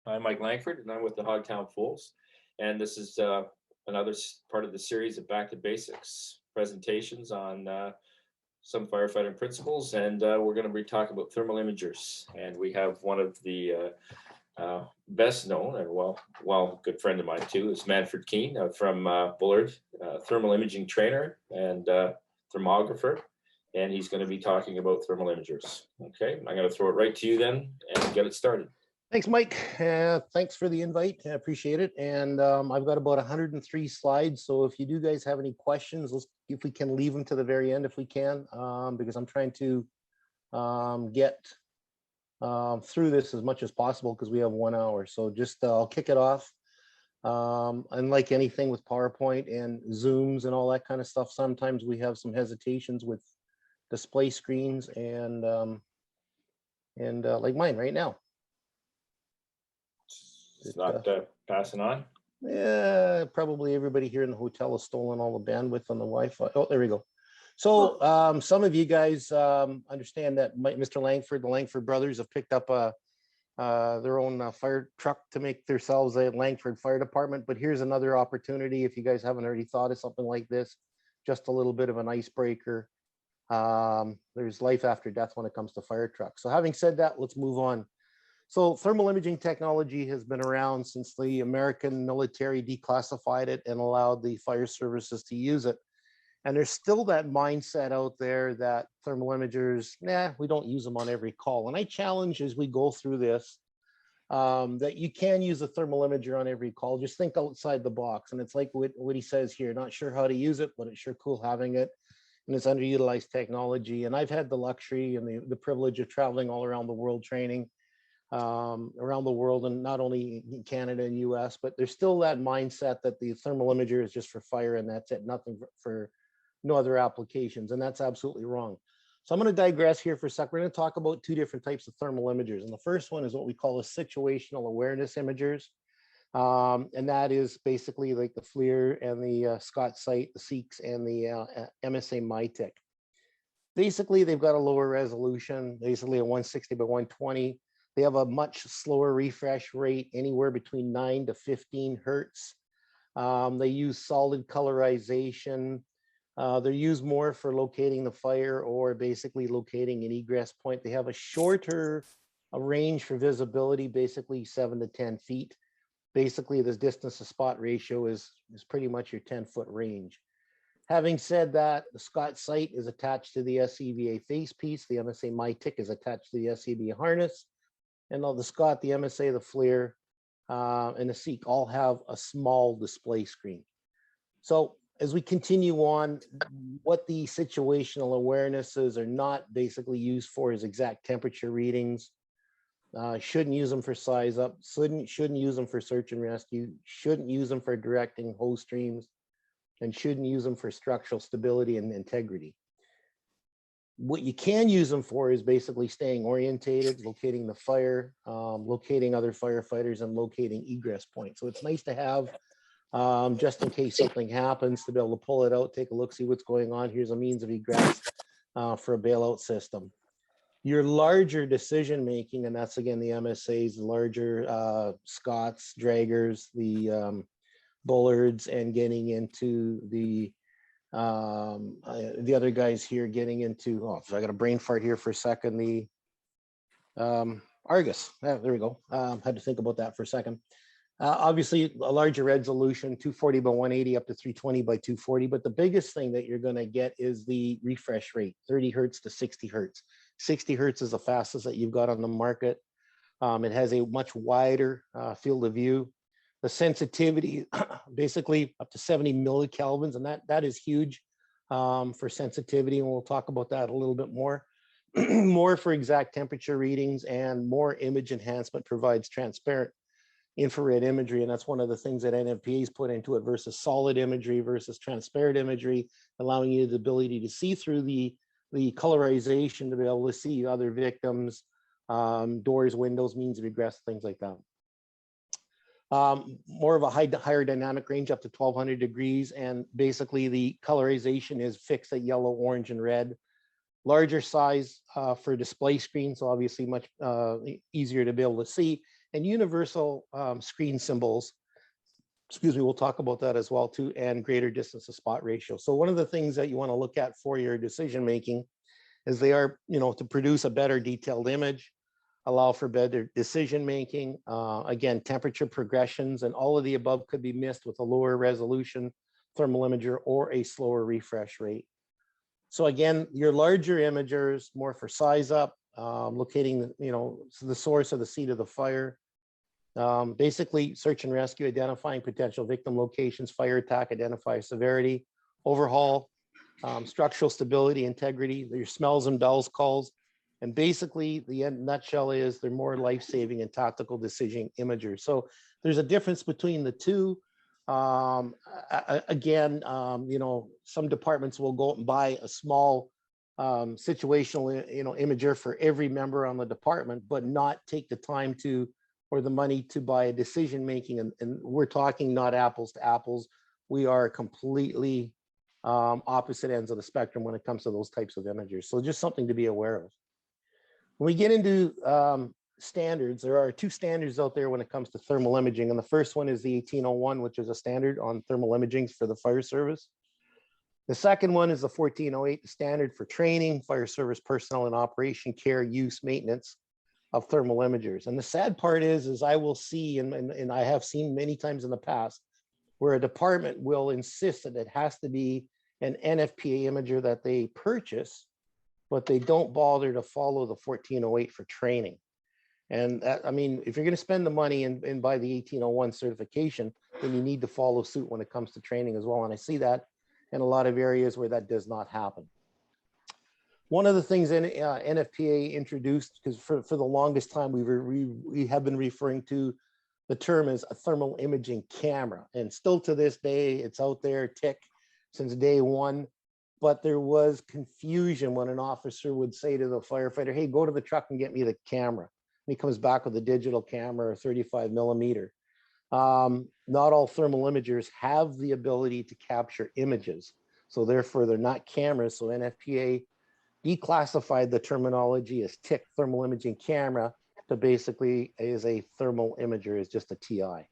I'm Mike Langford, and I'm with the Hogtown F.O.O.L.S. And this is another part of the series of Back to Basics presentations on some firefighting principles. And we're going to be talking about thermal imagers. And we have one of the best known, and good friend of mine too, is Manfred Kihn from Bullard, thermal imaging trainer and thermographer. And he's going to be talking about thermal imagers. Okay, I'm going to throw it right to you then and get it started. Thanks, Mike. Thanks for the invite. I appreciate it. And I've got about 103 slides. So if you do guys have any questions, if we can leave them to the very end, if we can, because I'm trying to get through this as much as possible because we have 1 hour. So just I'll kick it off. Unlike anything with PowerPoint and Zooms and all that kind of stuff, sometimes we have some hesitations with display screens and like mine right now. It's not passing on. Yeah, probably everybody here in the hotel has stolen all the bandwidth on the Wi-Fi. Oh, there we go. So some of you guys understand that Mr. Langford, the Langford brothers, have picked up their own fire truck to make themselves a Langford Fire Department. But here's another opportunity if you guys haven't already thought of something like this, just a little bit of an icebreaker. There's life after death when it comes to fire trucks. So having said that, let's move on. So thermal imaging technology has been around since the American military declassified it and allowed the fire services to use it. And there's still that mindset out there that thermal imagers, we don't use them on every call. And I challenge as we go through this, that you can use a thermal imager on every call. Just think outside the box. And it's like what he says here, not sure how to use it, but it's sure cool having it. And it's underutilized technology. And I've had the luxury and the privilege of traveling all around the world training. Around the world, and not only in Canada and US, but there's still that mindset that the thermal imager is just for fire and that's it, nothing for no other applications, and that's absolutely wrong. So I'm going to digress here for a sec. We're going to talk about two different types of thermal imagers, and the first one is what we call a situational awareness imagers, and that is basically like the FLIR and the Scott Sight, the SEEKS, and the MSA MITIC. Basically, they've got a lower resolution, basically a 160 by 120. They have a much slower refresh rate, anywhere between 9 to 15 hertz. They use solid colorization. They're used more for locating the fire or basically locating an egress point. They have a shorter range for visibility, basically 7 to 10 feet. Basically, this distance to spot ratio is pretty much your 10-foot range. Having said that, the Scott Sight is attached to the SCBA face piece. The MSA MITIC is attached to the SCBA harness. And the Scott, the MSA, the FLIR, and the SEEK all have a small display screen. So as we continue on, what the situational awarenesses are not basically used for is exact temperature readings. Shouldn't use them for size up, shouldn't use them for search and rescue, shouldn't use them for directing hose streams, and shouldn't use them for structural stability and integrity. What you can use them for is basically staying orientated, locating the fire, locating other firefighters, and locating egress points. So it's nice to have, just in case something happens, to be able to pull it out, take a look, see what's going on. Here's a means of egress for a bailout system. Your larger decision making, and that's again the MSAs, the larger Scotts, draggers, the Bullards, and getting into the other guys here, getting into, oh, so I got a brain fart here for a second, the Argus. There we go. Had to think about that for a second. Obviously a larger resolution, 240 by 180 up to 320 by 240, but the biggest thing that you're going to get is the refresh rate, 30 hertz to 60 hertz. 60 hertz is the fastest that you've got on the market. It has a much wider field of view. The sensitivity, basically up to 70 millikelvins, and that is huge for sensitivity, and we'll talk about that a little bit more. More for exact temperature readings, and more image enhancement provides transparent infrared imagery, and that's one of the things that NFPA's put into it versus solid imagery versus transparent imagery, allowing you the ability to see through the colorization to be able to see other victims, doors, windows, means of egress, things like that. More of a higher dynamic range up to 1200 degrees, and basically the colorization is fixed at yellow, orange, and red. Larger size for display screens, so obviously much easier to be able to see, and universal screen symbols. Excuse me, we'll talk about that as well too, and greater distance to spot ratio. So one of the things that you want to look at for your decision making is they are, to produce a better detailed image, allow for better decision making. Again, temperature progressions and all of the above could be missed with a lower resolution thermal imager or a slower refresh rate. So again, your larger imagers, more for size up, locating, the source of the seat of the fire. Basically, search and rescue, identifying potential victim locations, fire attack, identify severity, overhaul, structural stability, integrity, your smells and bells calls. And basically, the nutshell is they're more life-saving and tactical decision imagers. So there's a difference between the two. Again, some departments will go out and buy a small situational, imager for every member on the department, but not take the time to or the money to buy a decision making. And we're talking not apples to apples. We are completely opposite ends of the spectrum when it comes to those types of imagers. So just something to be aware of. When we get into standards, there are two standards out there when it comes to thermal imaging. And the first one is the 1801, which is a standard on thermal imaging for the fire service. The second one is the 1408, the standard for training, fire service personnel and operation, care, use, maintenance of thermal imagers. And the sad part is I will see, and I have seen many times in the past, where a department will insist that it has to be an NFPA imager that they purchase, but they don't bother to follow the 1408 for training. And that, if you're going to spend the money and buy the 1801 certification, then you need to follow suit when it comes to training as well. And I see that in a lot of areas where that does not happen. One of the things NFPA introduced, because for the longest time we have been referring to the term as a thermal imaging camera, and still to this day it's out there, tick, since day one. But there was confusion when an officer would say to the firefighter, "Hey, go to the truck and get me the camera." And he comes back with a digital camera or 35 millimeter. Not all thermal imagers have the ability to capture images, so therefore they're not cameras. So NFPA declassified the terminology as TIC, thermal imaging camera, to basically is a thermal imager, is just a TI.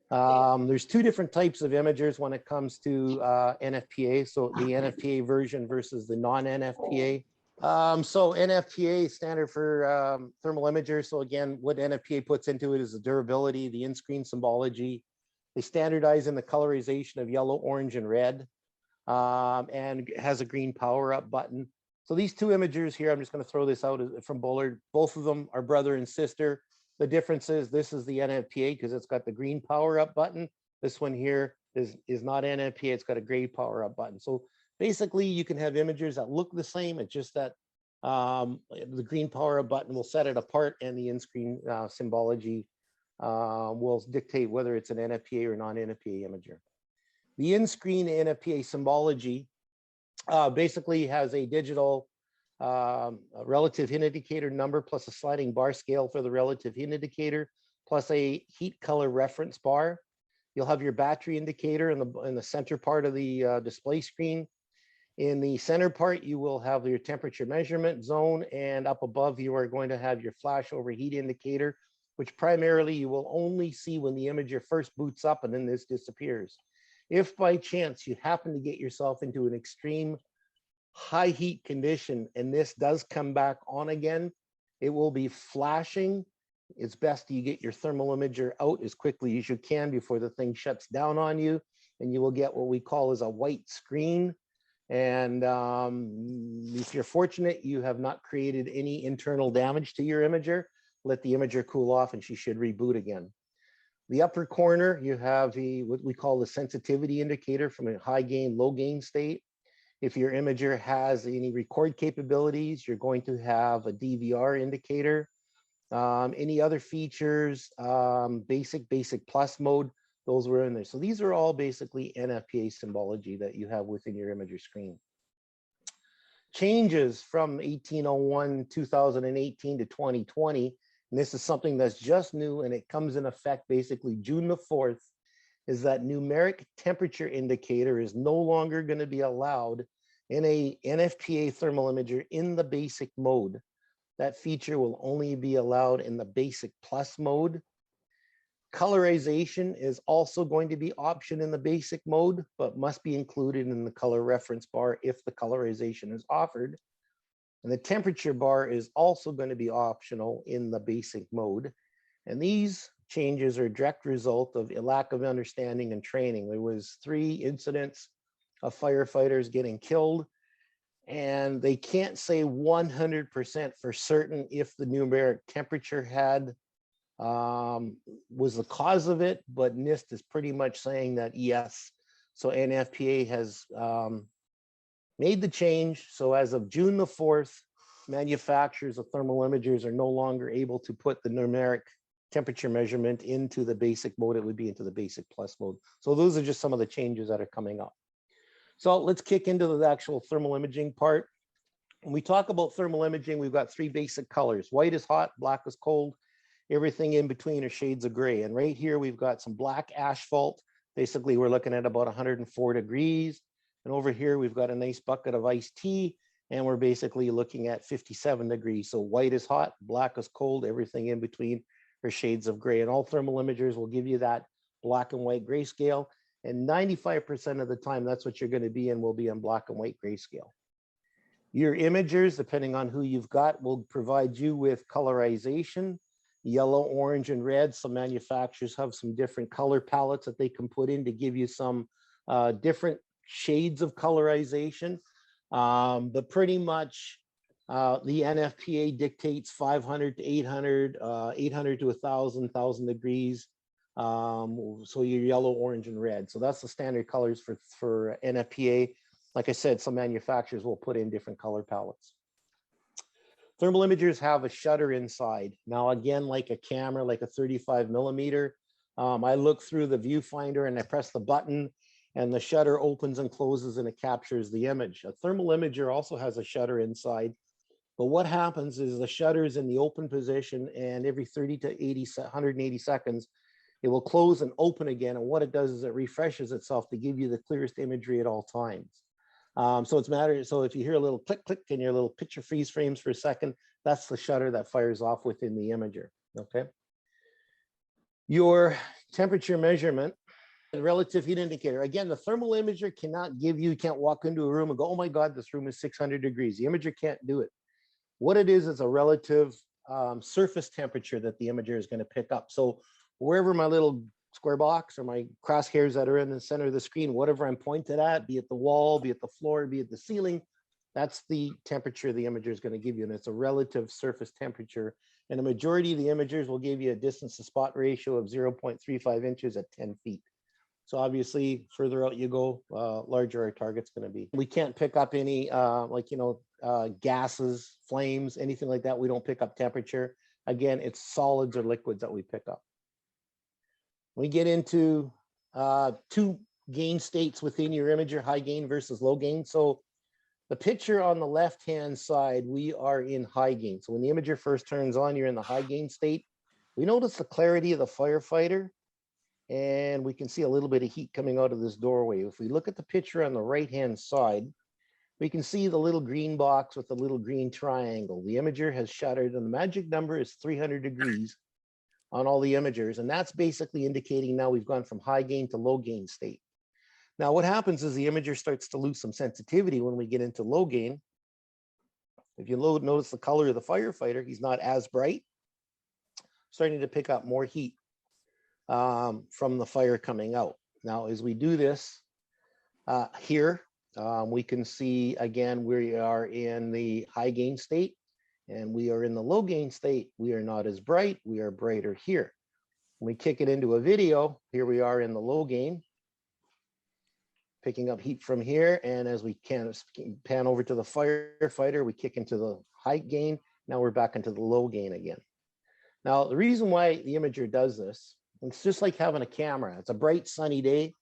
There's two different types of imagers when it comes to NFPA. So the NFPA version versus the non-NFPA. So NFPA standard for thermal imagers. So again, what NFPA puts into it is the durability, the in-screen symbology. They standardize in the colorization of yellow, orange, and red. And has a green power up button. So these two imagers here, I'm just going to throw this out from Bullard. Both of them are brother and sister. The difference is this is the NFPA because it's got the green power up button. This one here is not NFPA. It's got a gray power up button. So basically you can have imagers that look the same. It's just that the green power up button will set it apart, and the in-screen symbology will dictate whether it's an NFPA or non-NFPA imager. The in-screen NFPA symbology basically has a digital relative heat indicator number plus a sliding bar scale for the relative heat indicator plus a heat color reference bar. You'll have your battery indicator in the center part of the display screen. In the center part, you will have your temperature measurement zone, and up above you are going to have your flash overheat indicator, which primarily you will only see when the imager first boots up, and then this disappears. If by chance you happen to get yourself into an extreme high heat condition and this does come back on again, it will be flashing. It's best you get your thermal imager out as quickly as you can before the thing shuts down on you, and you will get what we call as a white screen. And if you're fortunate, you have not created any internal damage to your imager, let the imager cool off and she should reboot again. The upper corner, you have what we call the sensitivity indicator from a high gain, low gain state. If your imager has any record capabilities, you're going to have a DVR indicator. Any other features, basic plus mode, those were in there. So these are all basically NFPA symbology that you have within your imager screen. Changes from 1801, 2018 to 2020. And this is something that's just new, and it comes in effect basically June the 4th, is that numeric temperature indicator is no longer going to be allowed in a NFPA thermal imager in the basic mode. That feature will only be allowed in the basic plus mode. Colorization is also going to be option in the basic mode, but must be included in the color reference bar if the colorization is offered. And the temperature bar is also going to be optional in the basic mode. And these changes are a direct result of a lack of understanding and training. There was 3 incidents of firefighters getting killed, and they can't say 100% for certain if the numeric temperature was the cause of it, but NIST is pretty much saying that yes. So NFPA has made the change. So as of June the 4th, manufacturers of thermal imagers are no longer able to put the numeric temperature measurement into the basic mode. It would be into the basic plus mode. So those are just some of the changes that are coming up. So let's kick into the actual thermal imaging part. When we talk about thermal imaging, we've got 3 basic colors. White is hot, black is cold. Everything in between are shades of gray. And right here, we've got some black asphalt. Basically, we're looking at about 104 degrees. And over here, we've got a nice bucket of iced tea, and we're basically looking at 57 degrees. So white is hot, black is cold, everything in between are shades of gray. And all thermal imagers will give you that black and white grayscale. And 95% of the time, that's what you're going to be in, will be in black and white grayscale. Your imagers, depending on who you've got, will provide you with colorization, yellow, orange, and red. Some manufacturers have some different color palettes that they can put in to give you some different shades of colorization. But pretty much the NFPA dictates 500 to 800, 800 to 1,000 degrees. So your yellow, orange, and red. So that's the standard colors for NFPA. Like I said, some manufacturers will put in different color palettes. Thermal imagers have a shutter inside. Now, again, like a camera, like a 35 millimeter, I look through the viewfinder and I press the button and the shutter opens and closes and it captures the image. A thermal imager also has a shutter inside, but what happens is the shutter is in the open position, and every 30 to 180 seconds, it will close and open again. And what it does is it refreshes itself to give you the clearest imagery at all times. So it's matter. So if you hear a little click, click, and your little picture freeze frames for a second, that's the shutter that fires off within the imager. Okay. Your temperature measurement, relative heat indicator. Again, the thermal imager cannot give you, can't walk into a room and go, oh my God, this room is 600 degrees. The imager can't do it. What it is a relative surface temperature that the imager is going to pick up. So wherever my little square box or my crosshairs that are in the center of the screen, whatever I'm pointed at, be it the wall, be it the floor, be it the ceiling, that's the temperature the imager is going to give you. And it's a relative surface temperature. And a majority of the imagers will give you a distance to spot ratio of 0.35 inches at 10 feet. So obviously, further out you go, larger our target's going to be. We can't pick up any gases, flames, anything like that. We don't pick up temperature. Again, it's solids or liquids that we pick up. We get into 2 gain states within your imager, high gain versus low gain. So the picture on the left-hand side, we are in high gain. So when the imager first turns on, you're in the high gain state. We notice the clarity of the firefighter, and we can see a little bit of heat coming out of this doorway. If we look at the picture on the right-hand side, we can see the little green box with the little green triangle. The imager has shuttered, and the magic number is 300 degrees on all the imagers. And that's basically indicating now we've gone from high gain to low gain state. Now, what happens is the imager starts to lose some sensitivity when we get into low gain. If you notice the color of the firefighter, he's not as bright, starting to pick up more heat from the fire coming out. Now, as we do this here, we can see, again, we are in the high gain state and we are in the low gain state. We are not as bright, we are brighter here. When we kick it into a video, here we are in the low gain, picking up heat from here. And as we can pan over to the firefighter, we kick into the high gain. Now we're back into the low gain again. Now, the reason why the imager does this, it's just like having a camera. It's a bright sunny day.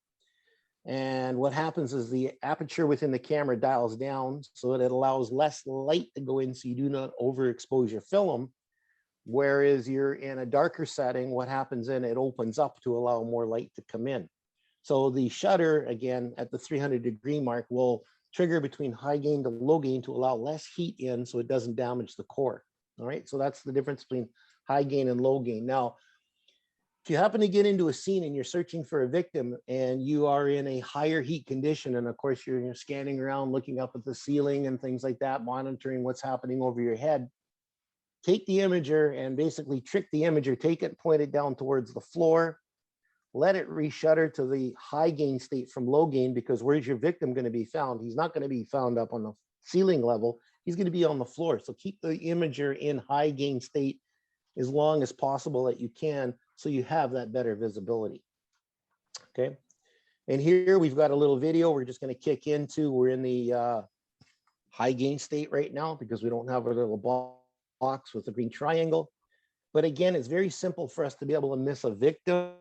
And what happens is the aperture within the camera dials down so that it allows less light to go in so you do not overexpose your film. Whereas you're in a darker setting, what happens then, it opens up to allow more light to come in. So the shutter, again, at the 300 degree mark will trigger between high gain to low gain to allow less heat in so it doesn't damage the core. All right, so that's the difference between high gain and low gain. Now, if you happen to get into a scene and you're searching for a victim and you are in a higher heat condition, and of course you're scanning around, looking up at the ceiling and things like that, monitoring what's happening over your head, take the imager and basically trick the imager, take it, point it down towards the floor, let it reshutter to the high gain state from low gain, because where's your victim going to be found? He's not going to be found up on the ceiling level. He's going to be on the floor. So keep the imager in high gain state as long as possible that you can, so you have that better visibility. Okay. And here we've got a little video we're just going to kick into. We're in the high gain state right now because we don't have a little box with a green triangle. But again, it's very simple for us to be able to miss a victim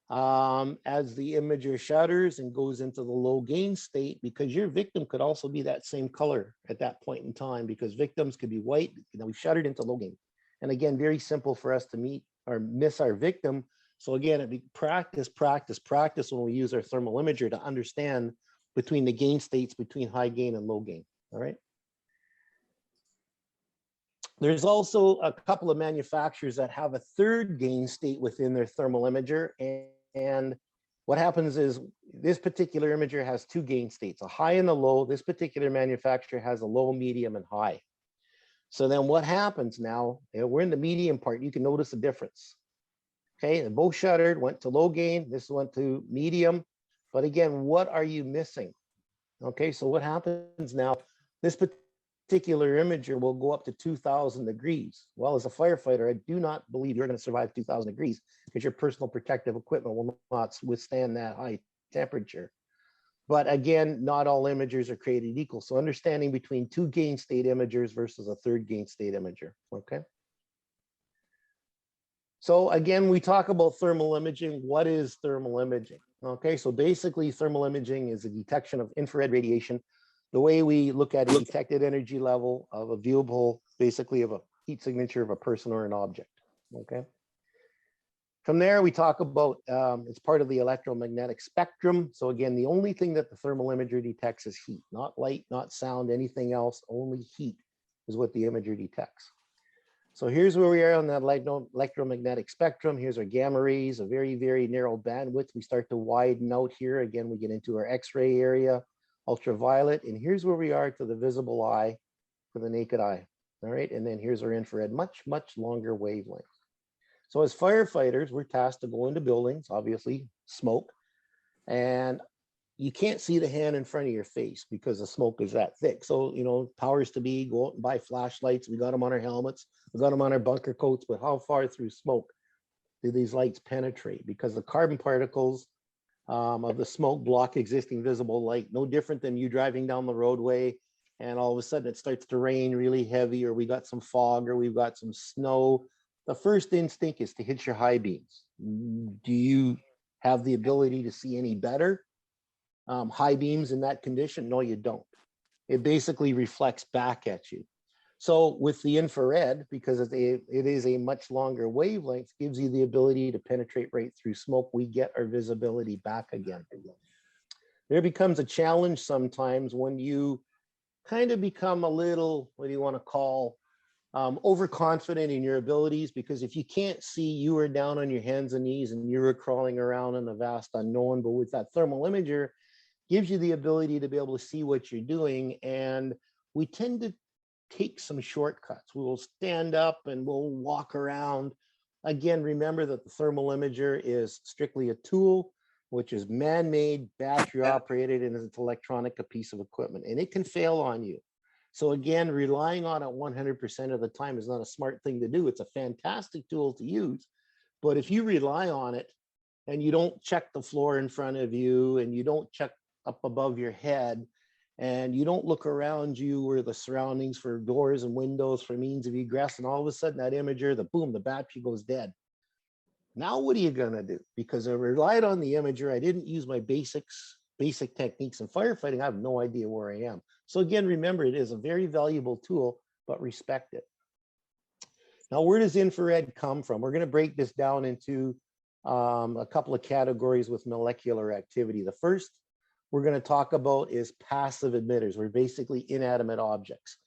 as the imager shutters and goes into the low gain state, because your victim could also be that same color at that point in time, because victims could be white. You know, we've shuttered into low gain. And again, very simple for us to meet or miss our victim. So again, it'd be practice, practice, practice when we use our thermal imager to understand between the gain states, between high gain and low gain. All right. There's also a couple of manufacturers that have a third gain state within their thermal imager. And what happens is this particular imager has two gain states, a high and a low. This particular manufacturer has a low, medium, and high. So then what happens now, we're in the medium part, you can notice the difference. Okay, and both shuttered, went to low gain, this went to medium. But again, what are you missing? Okay, so what happens now, this particular imager will go up to 2000 degrees. Well, as a firefighter, I do not believe you're going to survive 2000 degrees because your personal protective equipment will not withstand that high temperature. But again, not all imagers are created equal. So understanding between two gain state imagers versus a third gain state imager, okay? So again, we talk about thermal imaging. What is thermal imaging? Okay, so basically thermal imaging is a detection of infrared radiation. The way we look at a detected energy level of a viewable, basically of a heat signature of a person or an object, okay? From there, we talk about, it's part of the electromagnetic spectrum. So again, the only thing that the thermal imager detects is heat, not light, not sound, anything else, only heat is what the imager detects. So here's where we are on that electromagnetic spectrum. Here's our gamma rays, a very, very narrow bandwidth. We start to widen out here. Again, we get into our X-ray area, ultraviolet, and here's where we are to the visible eye, for the naked eye. All right, and then here's our infrared, much, much longer wavelength. So as firefighters, we're tasked to go into buildings, obviously smoke, and you can't see the hand in front of your face because the smoke is that thick. So, you know, powers to be, go out and buy flashlights. We got them on our helmets, we got them on our bunker coats, but how far through smoke do these lights penetrate? Because the carbon particles of the smoke block existing visible light, no different than you driving down the roadway and all of a sudden it starts to rain really heavy, or we got some fog, or we've got some snow. The first instinct is to hit your high beams. Do you have the ability to see any better? High beams in that condition? No, you don't. It basically reflects back at you. So with the infrared, because it is a much longer wavelength, gives you the ability to penetrate right through smoke. We get our visibility back again. There becomes a challenge sometimes when you kind of become a little, what do you want to call, overconfident in your abilities, because if you can't see, you are down on your hands and knees and you are crawling around in the vast unknown. But with that thermal imager, gives you the ability to be able to see what you're doing. And we tend to take some shortcuts. We will stand up and we'll walk around. Again, remember that the thermal imager is strictly a tool, which is man-made, battery operated, and it's electronic, a piece of equipment, and it can fail on you. So again, relying on it 100% of the time is not a smart thing to do. It's a fantastic tool to use, but if you rely on it and you don't check the floor in front of you, and you don't check up above your head, and you don't look around you or the surroundings for doors and windows for means of egress, and all of a sudden that imager, the battery goes dead. Now what are you gonna do? Because I relied on the imager, I didn't use my basic techniques in firefighting, I have no idea where I am. So again, remember, it is a very valuable tool, but respect it. Now, where does infrared come from? We're gonna break this down into a couple of categories with molecular activity. The first we're going to talk about is passive emitters. We're basically inanimate objects.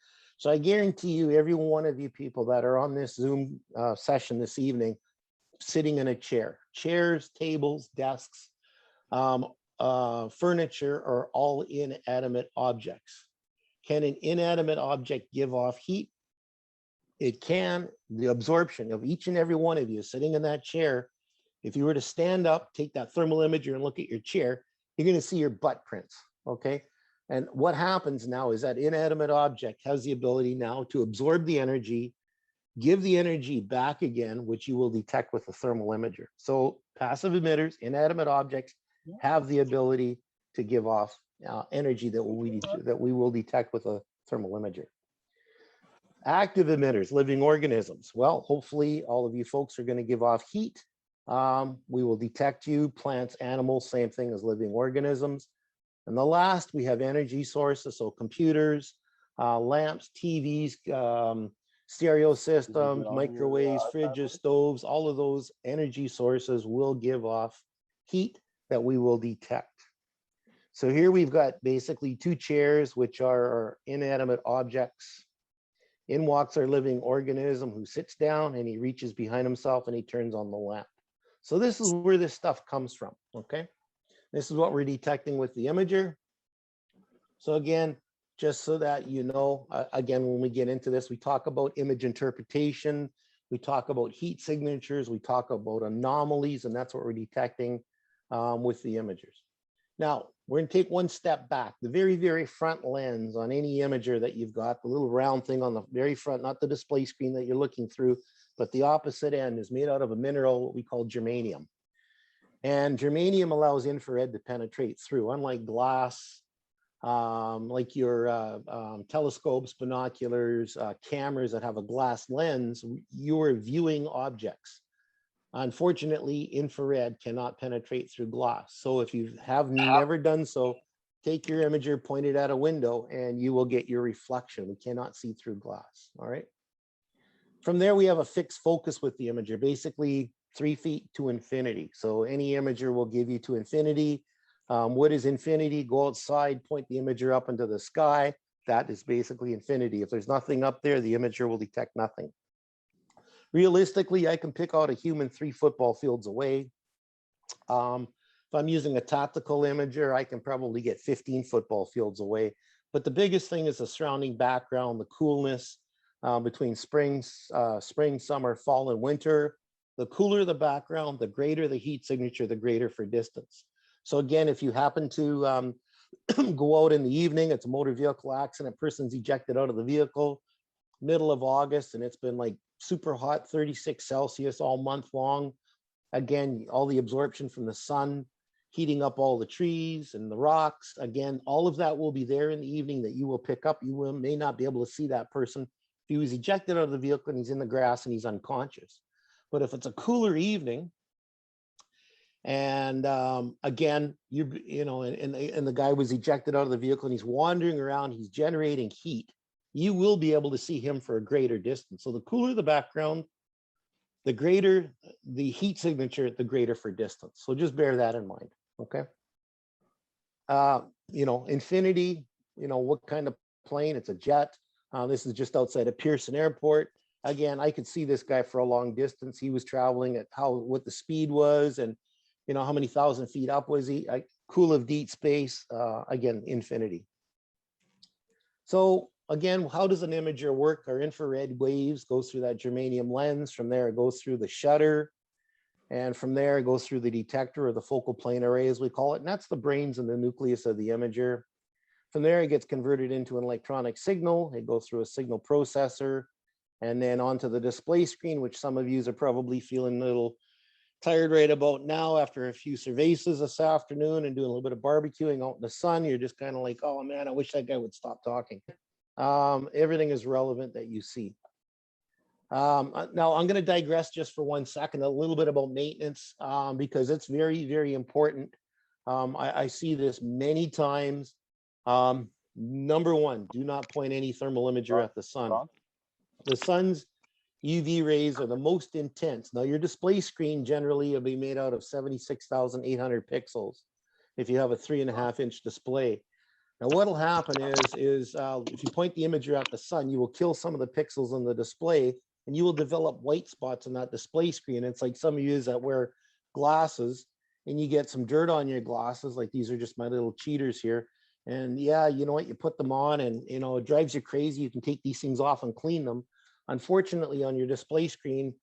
So I guarantee you, every one of you people that are on this Zoom session this evening, sitting in a chair, chairs, tables, desks, furniture are all inanimate objects. Can an inanimate object give off heat? It can. The absorption of each and every one of you sitting in that chair, if you were to stand up, take that thermal imager and look at your chair, you're going to see your butt prints, okay? And what happens now is that inanimate object has the ability now to absorb the energy, give the energy back again, which you will detect with a thermal imager. So passive emitters, inanimate objects, have the ability to give off energy that we will detect with a thermal imager. Active emitters, living organisms. Well, hopefully all of you folks are going to give off heat. We will detect you, plants, animals, same thing as living organisms. And the last, we have energy sources, so computers, lamps, TVs, stereo systems, microwaves, fridges, stoves, all of those energy sources will give off heat that we will detect. So here we've got basically two chairs, which are our inanimate objects. In walks our living organism who sits down and he reaches behind himself and he turns on the lamp. So this is where this stuff comes from, okay? This is what we're detecting with the imager. So again, just so that you know, again, when we get into this, we talk about image interpretation, we talk about heat signatures, we talk about anomalies, and that's what we're detecting with the imagers. Now, we're going to take one step back. The very, very front lens on any imager that you've got, the little round thing on the very front, not the display screen that you're looking through, but the opposite end is made out of a mineral, what we call germanium. And germanium allows infrared to penetrate through, unlike glass, like your telescopes, binoculars, cameras that have a glass lens, you're viewing objects. Unfortunately, infrared cannot penetrate through glass. So if you have never done so, take your imager, point it at a window, and you will get your reflection. We cannot see through glass, all right? From there, we have a fixed focus with the imager, basically 3 feet to infinity. So any imager will give you to infinity. What is infinity? Go outside, point the imager up into the sky. That is basically infinity. If there's nothing up there, the imager will detect nothing. Realistically, I can pick out a human 3 football fields away. If I'm using a tactical imager, I can probably get 15 football fields away. But the biggest thing is the surrounding background, the coolness between spring, summer, fall, and winter. The cooler the background, the greater the heat signature, the greater for distance. So again, if you happen to go out in the evening, it's a motor vehicle accident, person's ejected out of the vehicle, middle of August, and it's been like super hot, 36 Celsius all month long. Again, all the absorption from the sun, heating up all the trees and the rocks. Again, all of that will be there in the evening that you will pick up. You may not be able to see that person if he was ejected out of the vehicle and he's in the grass and he's unconscious. But if it's a cooler evening, and again, you know, and the guy was ejected out of the vehicle and he's wandering around, he's generating heat, you will be able to see him for a greater distance. So the cooler the background, the greater the heat signature, the greater for distance. So just bear that in mind, okay? You know, infinity, you know, what kind of plane? It's a jet. This is just outside of Pearson Airport. Again, I could see this guy for a long distance. He was traveling at what the speed was, and you know, how many thousand feet up was he? Cool of deep space, again, infinity. So again, how does an imager work? Our infrared waves goes through that germanium lens. From there, it goes through the shutter. And from there, it goes through the detector, or the focal plane array, as we call it. And that's the brains and the nucleus of the imager. From there, it gets converted into an electronic signal. It goes through a signal processor and then onto the display screen, which some of you are probably feeling a little tired right about now after a few cervezas this afternoon and doing a little bit of barbecuing out in the sun. You're just kind of like, oh man, I wish that guy would stop talking. Everything is relevant that you see. Now I'm going to digress just for 1 second, a little bit about maintenance, because it's very, very important. I see this many times. Number one, do not point any thermal imager at the sun. The sun's UV rays are the most intense. Now your display screen generally will be made out of 76,800 pixels if you have a 3.5-inch display. Now, what'll happen is if you point the imager at the sun, you will kill some of the pixels on the display, and you will develop white spots on that display screen. It's like some of you that wear glasses, and you get some dirt on your glasses. Like these are just my little cheaters here. And yeah, you know what? You put them on, and you know it drives you crazy. You can take these things off and clean them. Unfortunately, on your display screen,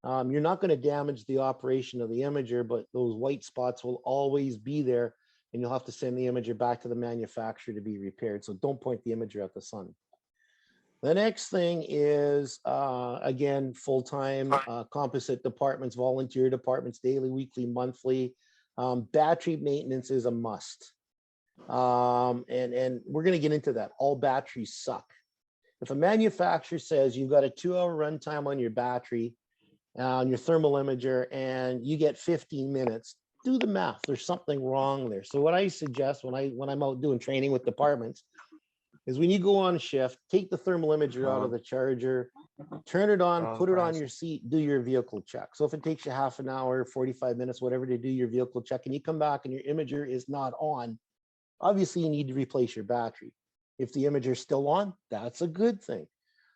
you're not going to damage the operation of the imager, but those white spots will always be there, and you'll have to send the imager back to the manufacturer to be repaired. So don't point the imager at the sun. The next thing is, again, full-time composite departments, volunteer departments, daily, weekly, monthly. Battery maintenance is a must. And we're going to get into that. All batteries suck. If a manufacturer says you've got a 2-hour runtime on your battery, on your thermal imager, and you get 15 minutes, do the math. There's something wrong there. So what I suggest when I'm out doing training with departments is when you go on shift, take the thermal imager out of the charger, turn it on, put it on your seat, do your vehicle check. So if it takes you half an hour, 45 minutes, whatever, to do your vehicle check, and you come back and your imager is not on, obviously you need to replace your battery. If the imager is still on, that's a good thing.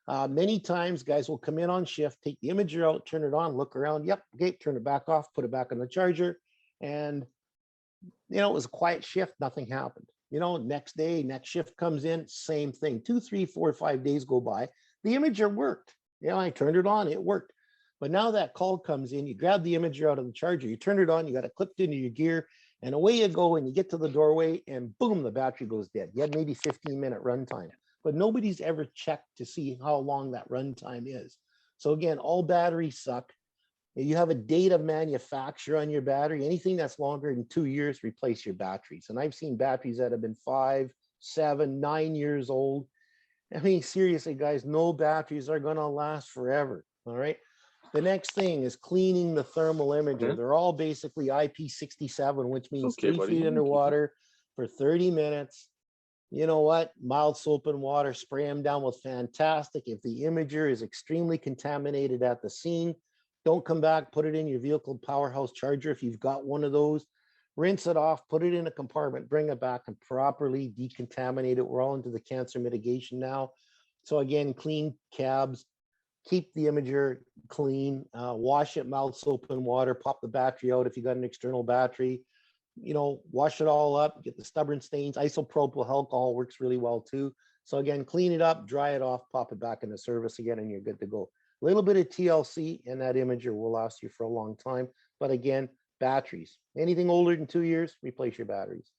Many times guys will come in on shift, take the imager out, turn it on, look around, yep, okay, turn it back off, put it back on the charger. And, you know, it was a quiet shift, nothing happened. You know, next day, next shift comes in, same thing. 2, 3, 4, 5 days go by. The imager worked. You know, I turned it on, it worked. But now that call comes in, you grab the imager out of the charger, you turn it on, you got it clipped into your gear, and away you go, and you get to the doorway, and boom, the battery goes dead. You had maybe 15-minute runtime, but nobody's ever checked to see how long that runtime is. So again, all batteries suck. You have a date of manufacture on your battery. Anything that's longer than 2 years, replace your batteries. And I've seen batteries that have been 5, 7, 9 years old. I mean, seriously, guys, no batteries are going to last forever. All right. The next thing is cleaning the thermal imager. They're all basically IP67, which means 3 feet underwater for 30 minutes. You know what? Mild soap and water, spray them down with fantastic. If the imager is extremely contaminated at the scene, don't come back, put it in your vehicle powerhouse charger. If you've got one of those, rinse it off, put it in a compartment, bring it back and properly decontaminate it. We're all into the cancer mitigation now. So again, clean cabs, keep the imager clean, wash it, mild soap and water, pop the battery out if you got an external battery, you know, wash it all up, get the stubborn stains. Isopropyl alcohol works really well too. So again, clean it up, dry it off, pop it back into service again, and you're good to go. A little bit of TLC and that imager will last you for a long time. But again, batteries, anything older than 2 years, replace your batteries.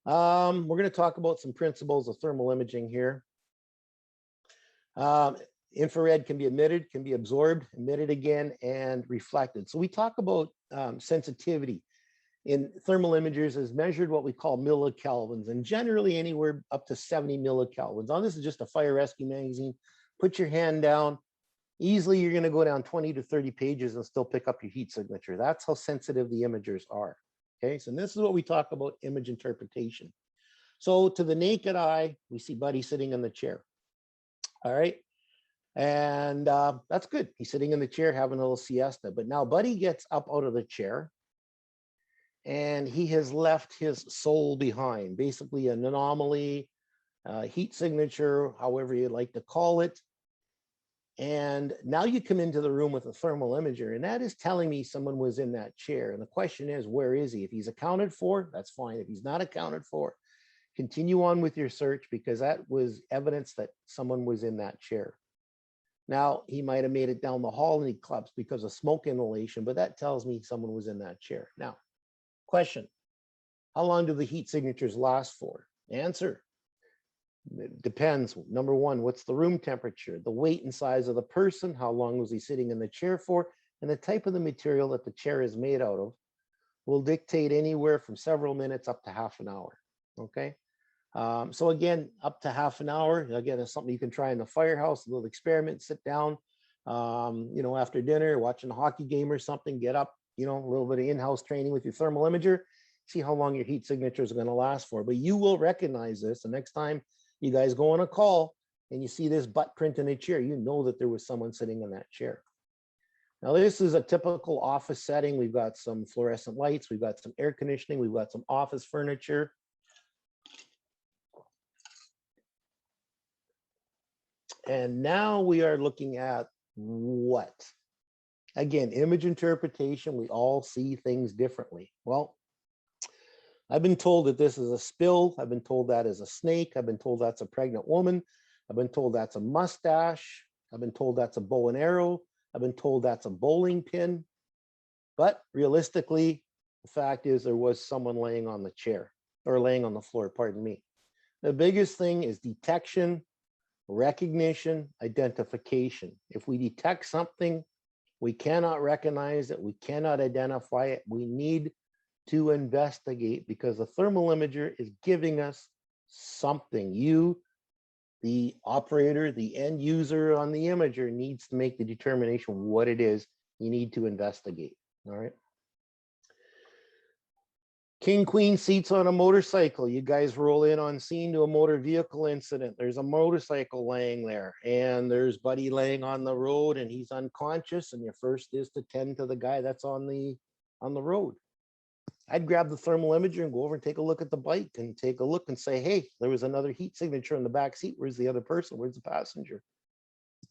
We're going to talk about some principles of thermal imaging here. Infrared can be emitted, can be absorbed, emitted again, and reflected. So we talk about sensitivity in thermal imagers is measured what we call millikelvins, and generally anywhere up to 70 millikelvins. Now, this is just a fire rescue magazine. Put your hand down. Easily, you're going to go down 20 to 30 pages and still pick up your heat signature. That's how sensitive the imagers are. Okay, so this is what we talk about image interpretation. So to the naked eye, we see Buddy sitting in the chair. All right. And that's good. He's sitting in the chair having a little siesta. But now Buddy gets up out of the chair and he has left his soul behind, basically an anomaly, heat signature, however you'd like to call it. And now you come into the room with a thermal imager, and that is telling me someone was in that chair. And the question is, where is he? If he's accounted for, that's fine. If he's not accounted for, continue on with your search, because that was evidence that someone was in that chair. Now, he might have made it down the hall and he collapsed because of smoke inhalation, but that tells me someone was in that chair. Now, question, how long do the heat signatures last for? Answer, it depends. Number one, what's the room temperature, the weight and size of the person, how long was he sitting in the chair for, and the type of the material that the chair is made out of will dictate anywhere from several minutes up to half an hour, okay? So again, up to half an hour, again, it's something you can try in the firehouse, a little experiment, sit down, you know, after dinner, watching a hockey game or something, get up, you know, a little bit of in-house training with your thermal imager, see how long your heat signatures are going to last for. But you will recognize this the next time you guys go on a call and you see this butt print in a chair, you know that there was someone sitting in that chair. Now, this is a typical office setting. We've got some fluorescent lights, we've got some air conditioning, we've got some office furniture. And now we are looking at what? Again, image interpretation, we all see things differently. Well, I've been told that this is a spill. I've been told that is a snake. I've been told that's a pregnant woman. I've been told that's a mustache. I've been told that's a bow and arrow. I've been told that's a bowling pin. But realistically, the fact is there was someone laying on the chair or laying on the floor, pardon me. The biggest thing is detection, recognition, identification. If we detect something, we cannot recognize it, we cannot identify it, we need to investigate because the thermal imager is giving us something. You, the operator, the end user on the imager needs to make the determination what it is you need to investigate. All right. King Queen seats on a motorcycle. You guys roll in on scene to a motor vehicle incident. There's a motorcycle laying there and there's Buddy laying on the road and he's unconscious, and your first is to tend to the guy that's on the road. I'd grab the thermal imager and go over and take a look at the bike and take a look and say, hey, there was another heat signature in the back seat. Where's the other person? Where's the passenger?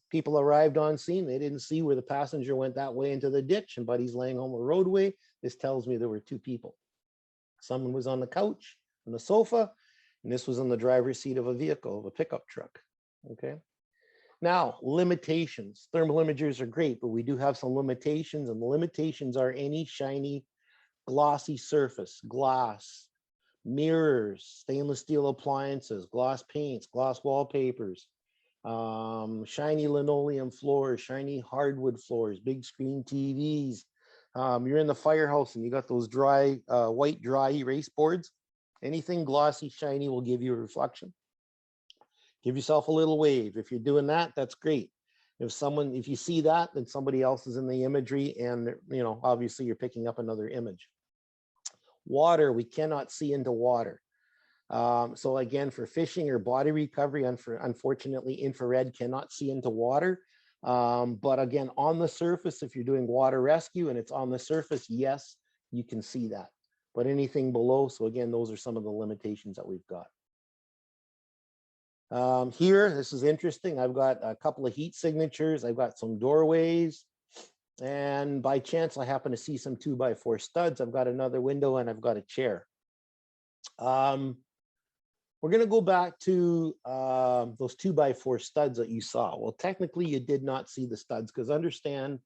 People arrived on scene. They didn't see where the passenger went that way into the ditch and Buddy's laying on the roadway. This tells me there were two people. Someone was on the couch, on the sofa, and this was on the driver's seat of a vehicle, of a pickup truck. Okay. Now, limitations. Thermal imagers are great, but we do have some limitations, and the limitations are any shiny, glossy surface, glass, mirrors, stainless steel appliances, gloss paints, gloss wallpapers, shiny linoleum floors, shiny hardwood floors, big screen TVs. You're in the firehouse and you got those dry, white dry erase boards. Anything glossy, shiny will give you a reflection. Give yourself a little wave. If you're doing that, that's great. If you see that, then somebody else is in the imagery and, you know, obviously you're picking up another image. Water, we cannot see into water. So again, for fishing or body recovery, unfortunately, infrared cannot see into water. But again, on the surface, if you're doing water rescue and it's on the surface, yes, you can see that. But anything below, so again, those are some of the limitations that we've got. Here, this is interesting. I've got a couple of heat signatures. I've got some doorways. And by chance, I happen to see some 2x4 studs. I've got another window and I've got a chair. We're going to go back to those 2x4 studs that you saw. Well, technically, you did not see the studs because understand,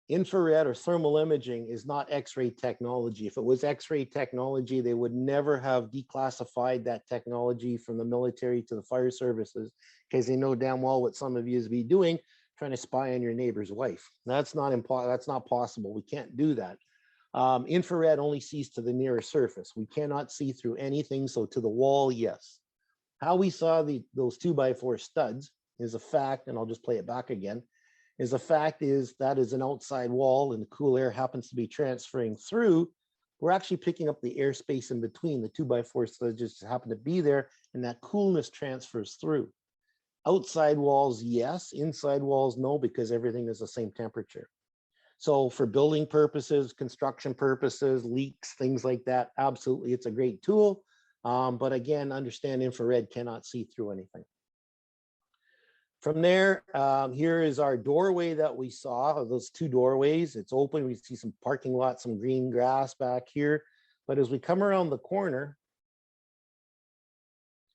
infrared or thermal imaging is not X-ray technology. If it was X-ray technology, they would never have declassified that technology from the military to the fire services because they know damn well what some of you is be doing, trying to spy on your neighbor's wife. That's not possible. We can't do that. Infrared only sees to the nearest surface. We cannot see through anything. So to the wall, yes. How we saw those 2x4 studs is a fact, and I'll just play it back again, is a fact is that is an outside wall and the cool air happens to be transferring through. We're actually picking up the airspace in between. The 2x4 studs just happen to be there and that coolness transfers through. Outside walls, yes. Inside walls, no, because everything is the same temperature. So for building purposes, construction purposes, leaks, things like that, absolutely, it's a great tool. But again, understand infrared cannot see through anything. From there, here is our doorway that we saw, those two doorways. It's open. We see some parking lot, some green grass back here. But as we come around the corner,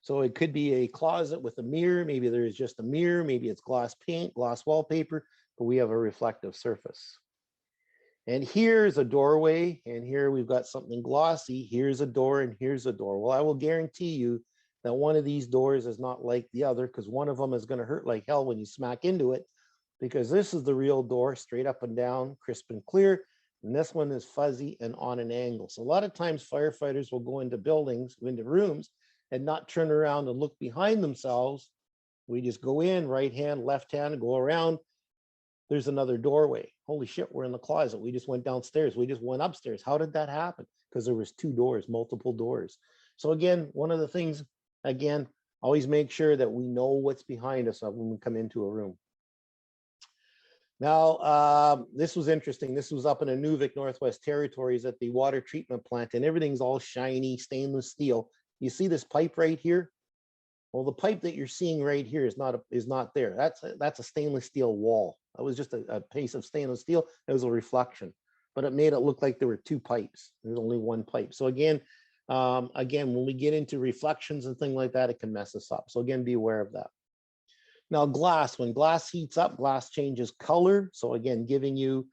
so it could be a closet with a mirror. Maybe there is just a mirror. Maybe it's gloss paint, gloss wallpaper, but we have a reflective surface. And here's a doorway, and here we've got something glossy. Here's a door, and here's a door. Well, I will guarantee you that one of these doors is not like the other because one of them is going to hurt like hell when you smack into it, because this is the real door, straight up and down, crisp and clear. And this one is fuzzy and on an angle. So a lot of times firefighters will go into buildings, into rooms, and not turn around and look behind themselves. We just go in, right hand, left hand, go around. There's another doorway. Holy shit, we're in the closet. We just went downstairs. We just went upstairs. How did that happen? Because there was two doors, multiple doors. So again, one of the things, again, always make sure that we know what's behind us when we come into a room. Now, this was interesting. This was up in Inuvik, Northwest Territories at the water treatment plant, and everything's all shiny, stainless steel. You see this pipe right here? Well, the pipe that you're seeing right here is not there. That's a stainless steel wall. That was just a piece of stainless steel. It was a reflection, but it made it look like there were two pipes. There's only one pipe. So again, when we get into reflections and things like that, it can mess us up. So again, be aware of that. Now, glass, when glass heats up, glass changes color. So again, giving you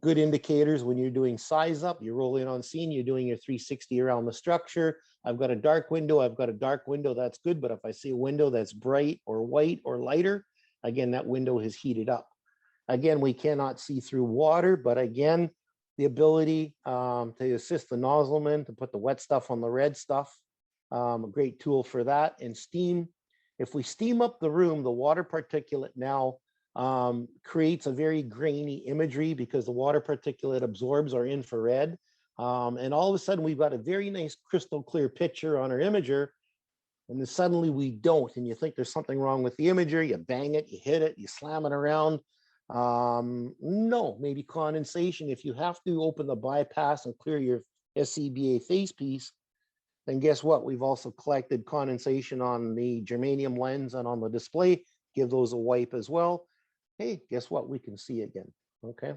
good indicators when you're doing size up, you're rolling on scene, you're doing your 360 around the structure. I've got a dark window, that's good. But if I see a window that's bright or white or lighter, again, that window has heated up. Again, we cannot see through water, but again, the ability to assist the nozzleman to put the wet stuff on the red stuff, a great tool for that. And steam, if we steam up the room, the water particulate now creates a very grainy imagery because the water particulate absorbs our infrared. And all of a sudden we've got a very nice crystal clear picture on our imager. And then suddenly we don't, and you think there's something wrong with the imager, you bang it, you hit it, you slam it around. No, maybe condensation. If you have to open the bypass and clear your SCBA facepiece, then guess what? We've also collected condensation on the germanium lens and on the display. Give those a wipe as well. Hey, guess what? We can see again. Okay.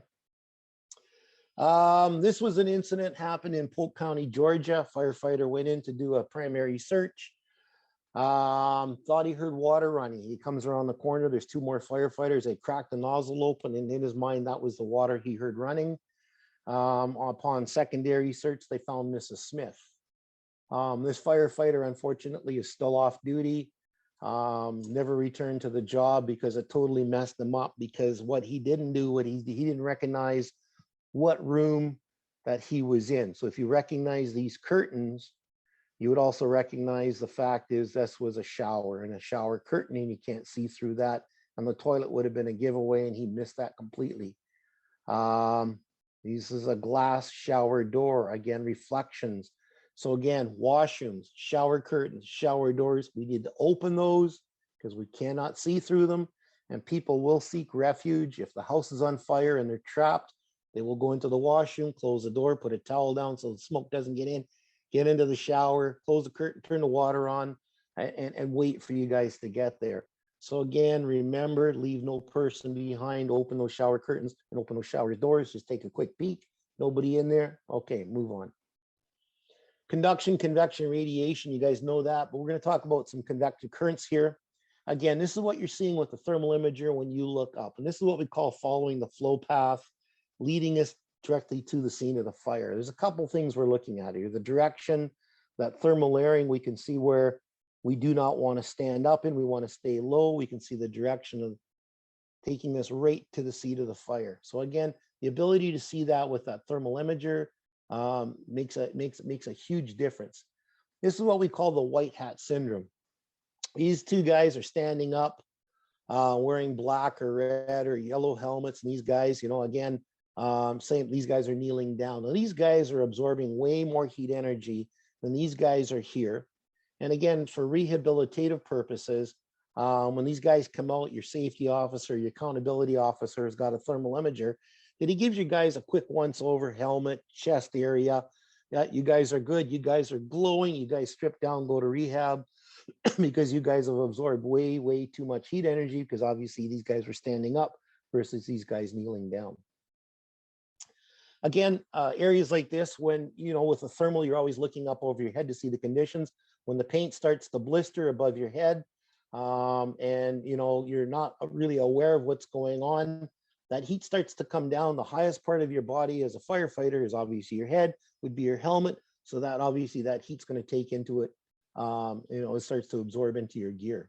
This was an incident happened in Polk County, Georgia. Firefighter went in to do a primary search. Thought he heard water running. He comes around the corner. There's two more firefighters. They cracked the nozzle open, and in his mind, that was the water he heard running. Upon secondary search, they found Mrs. Smith. This firefighter, unfortunately, is still off duty. Never returned to the job because it totally messed him up, because what he didn't do, he didn't recognize what room that he was in. So if you recognize these curtains, you would also recognize the fact is this was a shower, and a shower curtain, and you can't see through that. And the toilet would have been a giveaway, and he missed that completely. This is a glass shower door, again, reflections. So again, washrooms, shower curtains, shower doors, we need to open those because we cannot see through them. And people will seek refuge. If the house is on fire and they're trapped, they will go into the washroom, close the door, put a towel down so the smoke doesn't get in, get into the shower, close the curtain, turn the water on, and wait for you guys to get there. So again, remember, leave no person behind, open those shower curtains and open those shower doors. Just take a quick peek. Nobody in there. Okay, move on. Conduction, convection, radiation, you guys know that, but we're going to talk about some convective currents here. Again, this is what you're seeing with the thermal imager when you look up, and this is what we call following the flow path, leading us directly to the scene of the fire. There's a couple things we're looking at here. The direction, that thermal layering, we can see where we do not want to stand up and we want to stay low. We can see the direction of taking us right to the seat of the fire. So again, the ability to see that with that thermal imager makes a huge difference. This is what we call the white hat syndrome. These two guys are standing up, wearing black or red or yellow helmets, and these guys, again, these guys are kneeling down. Now, these guys are absorbing way more heat energy than these guys are here. And again, for rehabilitative purposes, when these guys come out, your safety officer, your accountability officer has got a thermal imager that he gives you guys a quick once over, helmet, chest area. Yeah, you guys are good. You guys are glowing. You guys strip down, go to rehab because you guys have absorbed way, way too much heat energy, because obviously these guys were standing up versus these guys kneeling down. Again, areas like this, when, with a thermal, you're always looking up over your head to see the conditions. When the paint starts to blister above your head, and, you're not really aware of what's going on, that heat starts to come down. The highest part of your body as a firefighter is obviously your head, would be your helmet. So that obviously that heat's going to take into it, it starts to absorb into your gear.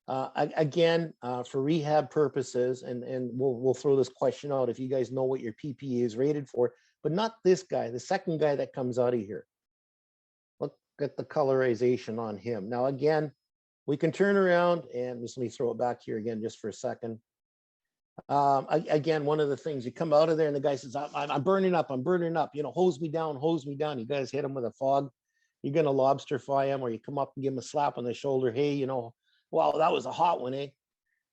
Again, for rehab purposes, and we'll throw this question out if you guys know what your PPE is rated for, but not this guy, the second guy that comes out of here. Look at the colorization on him. Now, again, we can turn around and just let me throw it back here again just for a second. Again, one of the things, you come out of there and the guy says, I'm burning up, hose me down. You guys hit him with a fog. You're going to lobster fry him, or you come up and give him a slap on the shoulder. Hey, wow, that was a hot one, eh?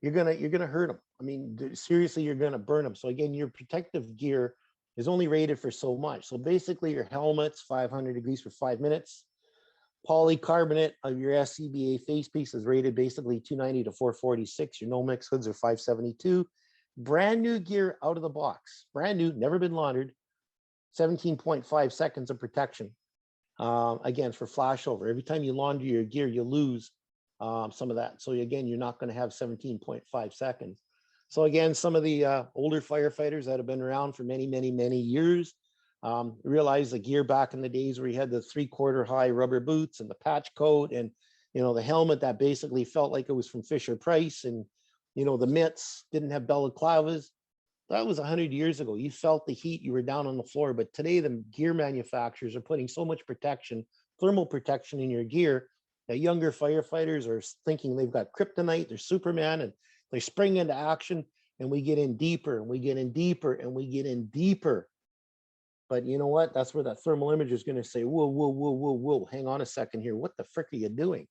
You're gonna hurt them. I mean, seriously, you're gonna burn them. So again, your protective gear is only rated for so much. So basically, your helmet's 500 degrees for 5 minutes. Polycarbonate of your SCBA face piece is rated basically 290 to 446. Your no mix hoods are 572. Brand new gear out of the box, brand new, never been laundered. 17.5 seconds of protection. Again, for flashover. Every time you launder your gear, you lose some of that. So again, you're not going to have 17.5 seconds. So again, some of the older firefighters that have been around for many, many, many years realize the gear back in the days where you had the 3/4 high rubber boots and the patch coat and, you know, the helmet that basically felt like it was from Fisher Price, and, you know, the mitts didn't have balaclavas. That was 100 years ago. You felt the heat, you were down on the floor. But today, the gear manufacturers are putting so much protection, thermal protection in your gear, that younger firefighters are thinking they've got kryptonite, they're Superman, and they spring into action, and we get in deeper, and we get in deeper, and we get in deeper. But you know what? That's where that thermal imager is going to say, whoa, whoa, whoa, whoa, whoa, hang on a second here. What the frick are you doing?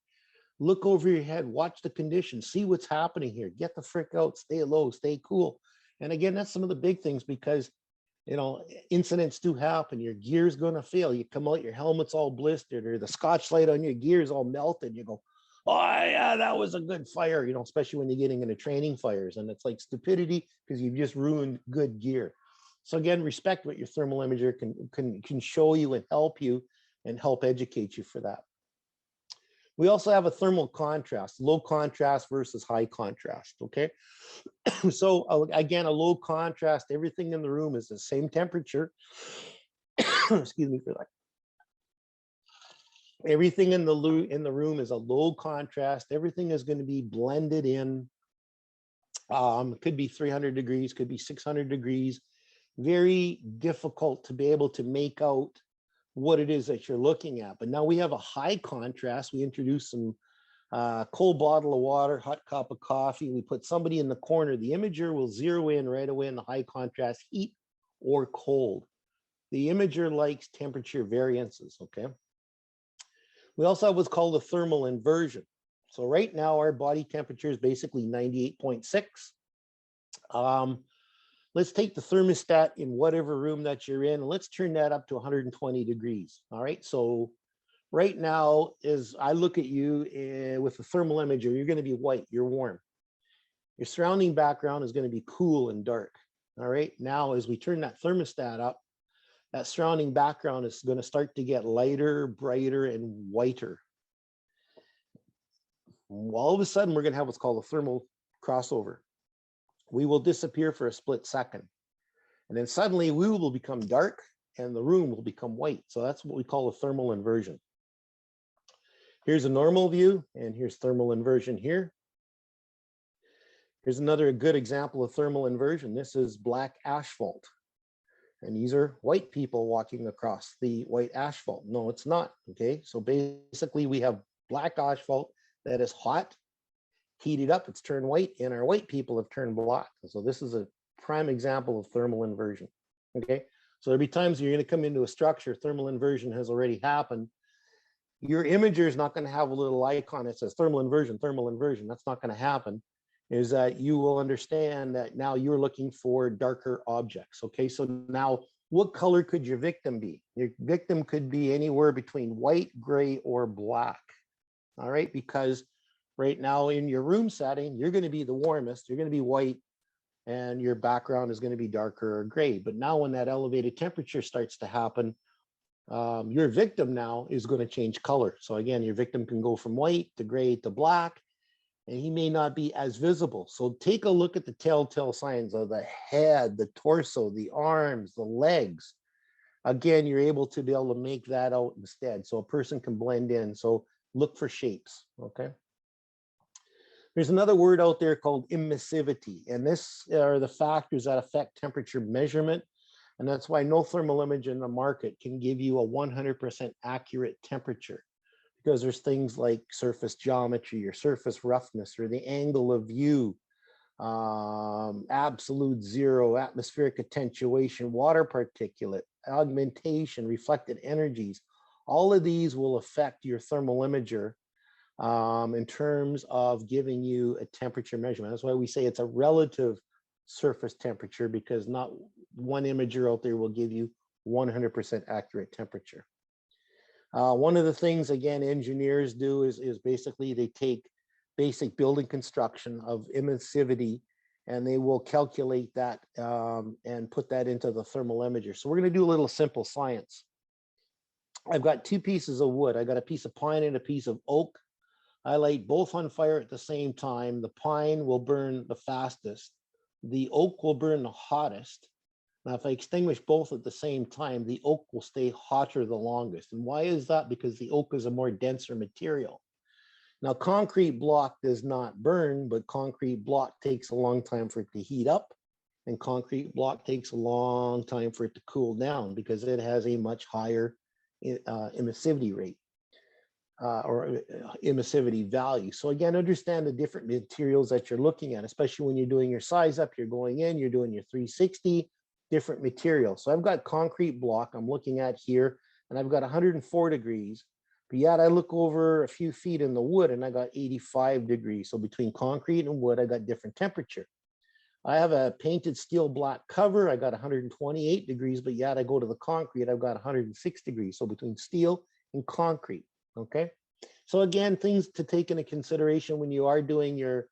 Look over your head, watch the conditions, see what's happening here. Get the frick out, stay low, stay cool. And again, that's some of the big things, because, you know, incidents do happen. Your gear's going to fail. You come out, your helmet's all blistered, or the Scotch light on your gear is all melted. You go, oh yeah, that was a good fire, you know, especially when you're getting into training fires. And it's like stupidity, because you've just ruined good gear. So again, respect what your thermal imager can show you and help educate you for that. We also have a thermal contrast, low contrast versus high contrast, okay? So again, a low contrast, everything in the room is the same temperature. Excuse me for that. Everything in the room is a low contrast. Everything is going to be blended in. Could be 300 degrees, could be 600 degrees. Very difficult to be able to make out what it is that you're looking at. But now we have a high contrast. We introduce some cold bottle of water, hot cup of coffee. We put somebody in the corner. The imager will zero in right away in the high contrast, heat or cold. The imager likes temperature variances, okay? We also have what's called a thermal inversion. So right now our body temperature is basically 98.6. Let's take the thermostat in whatever room that you're in, and let's turn that up to 120 degrees. All right, so right now, as I look at you with the thermal imager, you're going to be white, you're warm. Your surrounding background is going to be cool and dark. All right, now as we turn that thermostat up, that surrounding background is going to start to get lighter, brighter, and whiter. All of a sudden, we're going to have what's called a thermal crossover. We will disappear for a split second. And then suddenly we will become dark and the room will become white. So that's what we call a thermal inversion. Here's a normal view, and here's thermal inversion here. Here's another good example of thermal inversion. This is black asphalt. And these are white people walking across the white asphalt. No, it's not, okay? So basically we have black asphalt that is hot, heated up, it's turned white, and our white people have turned black. So this is a prime example of thermal inversion, okay? So there'll be times you're gonna come into a structure, thermal inversion has already happened. Your imager is not gonna have a little icon that says thermal inversion, thermal inversion. That's not gonna happen. Is that you will understand that now you're looking for darker objects, okay? So now what color could your victim be? Your victim could be anywhere between white, gray, or black, all right? Because right now in your room setting, you're going to be the warmest, you're going to be white, and your background is going to be darker or gray. But now when that elevated temperature starts to happen, your victim now is going to change color. So again, your victim can go from white to gray to black, and he may not be as visible. So take a look at the telltale signs of the head, the torso, the arms, the legs. Again, you're able to be able to make that out instead. So a person can blend in. So look for shapes, okay? There's another word out there called emissivity, and this are the factors that affect temperature measurement. And that's why no thermal image in the market can give you a 100% accurate temperature, because there's things like surface geometry or surface roughness or the angle of view, absolute zero, atmospheric attenuation, water particulate, augmentation, reflected energies. All of these will affect your thermal imager in terms of giving you a temperature measurement. That's why we say it's a relative surface temperature, because not one imager out there will give you 100% accurate temperature. One of the things, again, engineers do is basically they take basic building construction of emissivity and they will calculate that and put that into the thermal imager. So we're going to do a little simple science. I've got two pieces of wood. I got a piece of pine and a piece of oak. I light both on fire at the same time. The pine will burn the fastest. The oak will burn the hottest. Now, if I extinguish both at the same time, the oak will stay hotter the longest. And why is that? Because the oak is a more denser material. Now, concrete block does not burn, but concrete block takes a long time for it to heat up. And concrete block takes a long time for it to cool down because it has a much higher emissivity rate or emissivity value. So again, understand the different materials that you're looking at, especially when you're doing your size up, you're going in, you're doing your 360, different materials. So I've got concrete block I'm looking at here, and I've got 104 degrees. But yet I look over a few feet in the wood and I got 85 degrees. So between concrete and wood, I got different temperature. I have a painted steel black cover. I got 128 degrees, but yet I go to the concrete, I've got 106 degrees. So between steel and concrete, okay? So again, things to take into consideration when you are doing your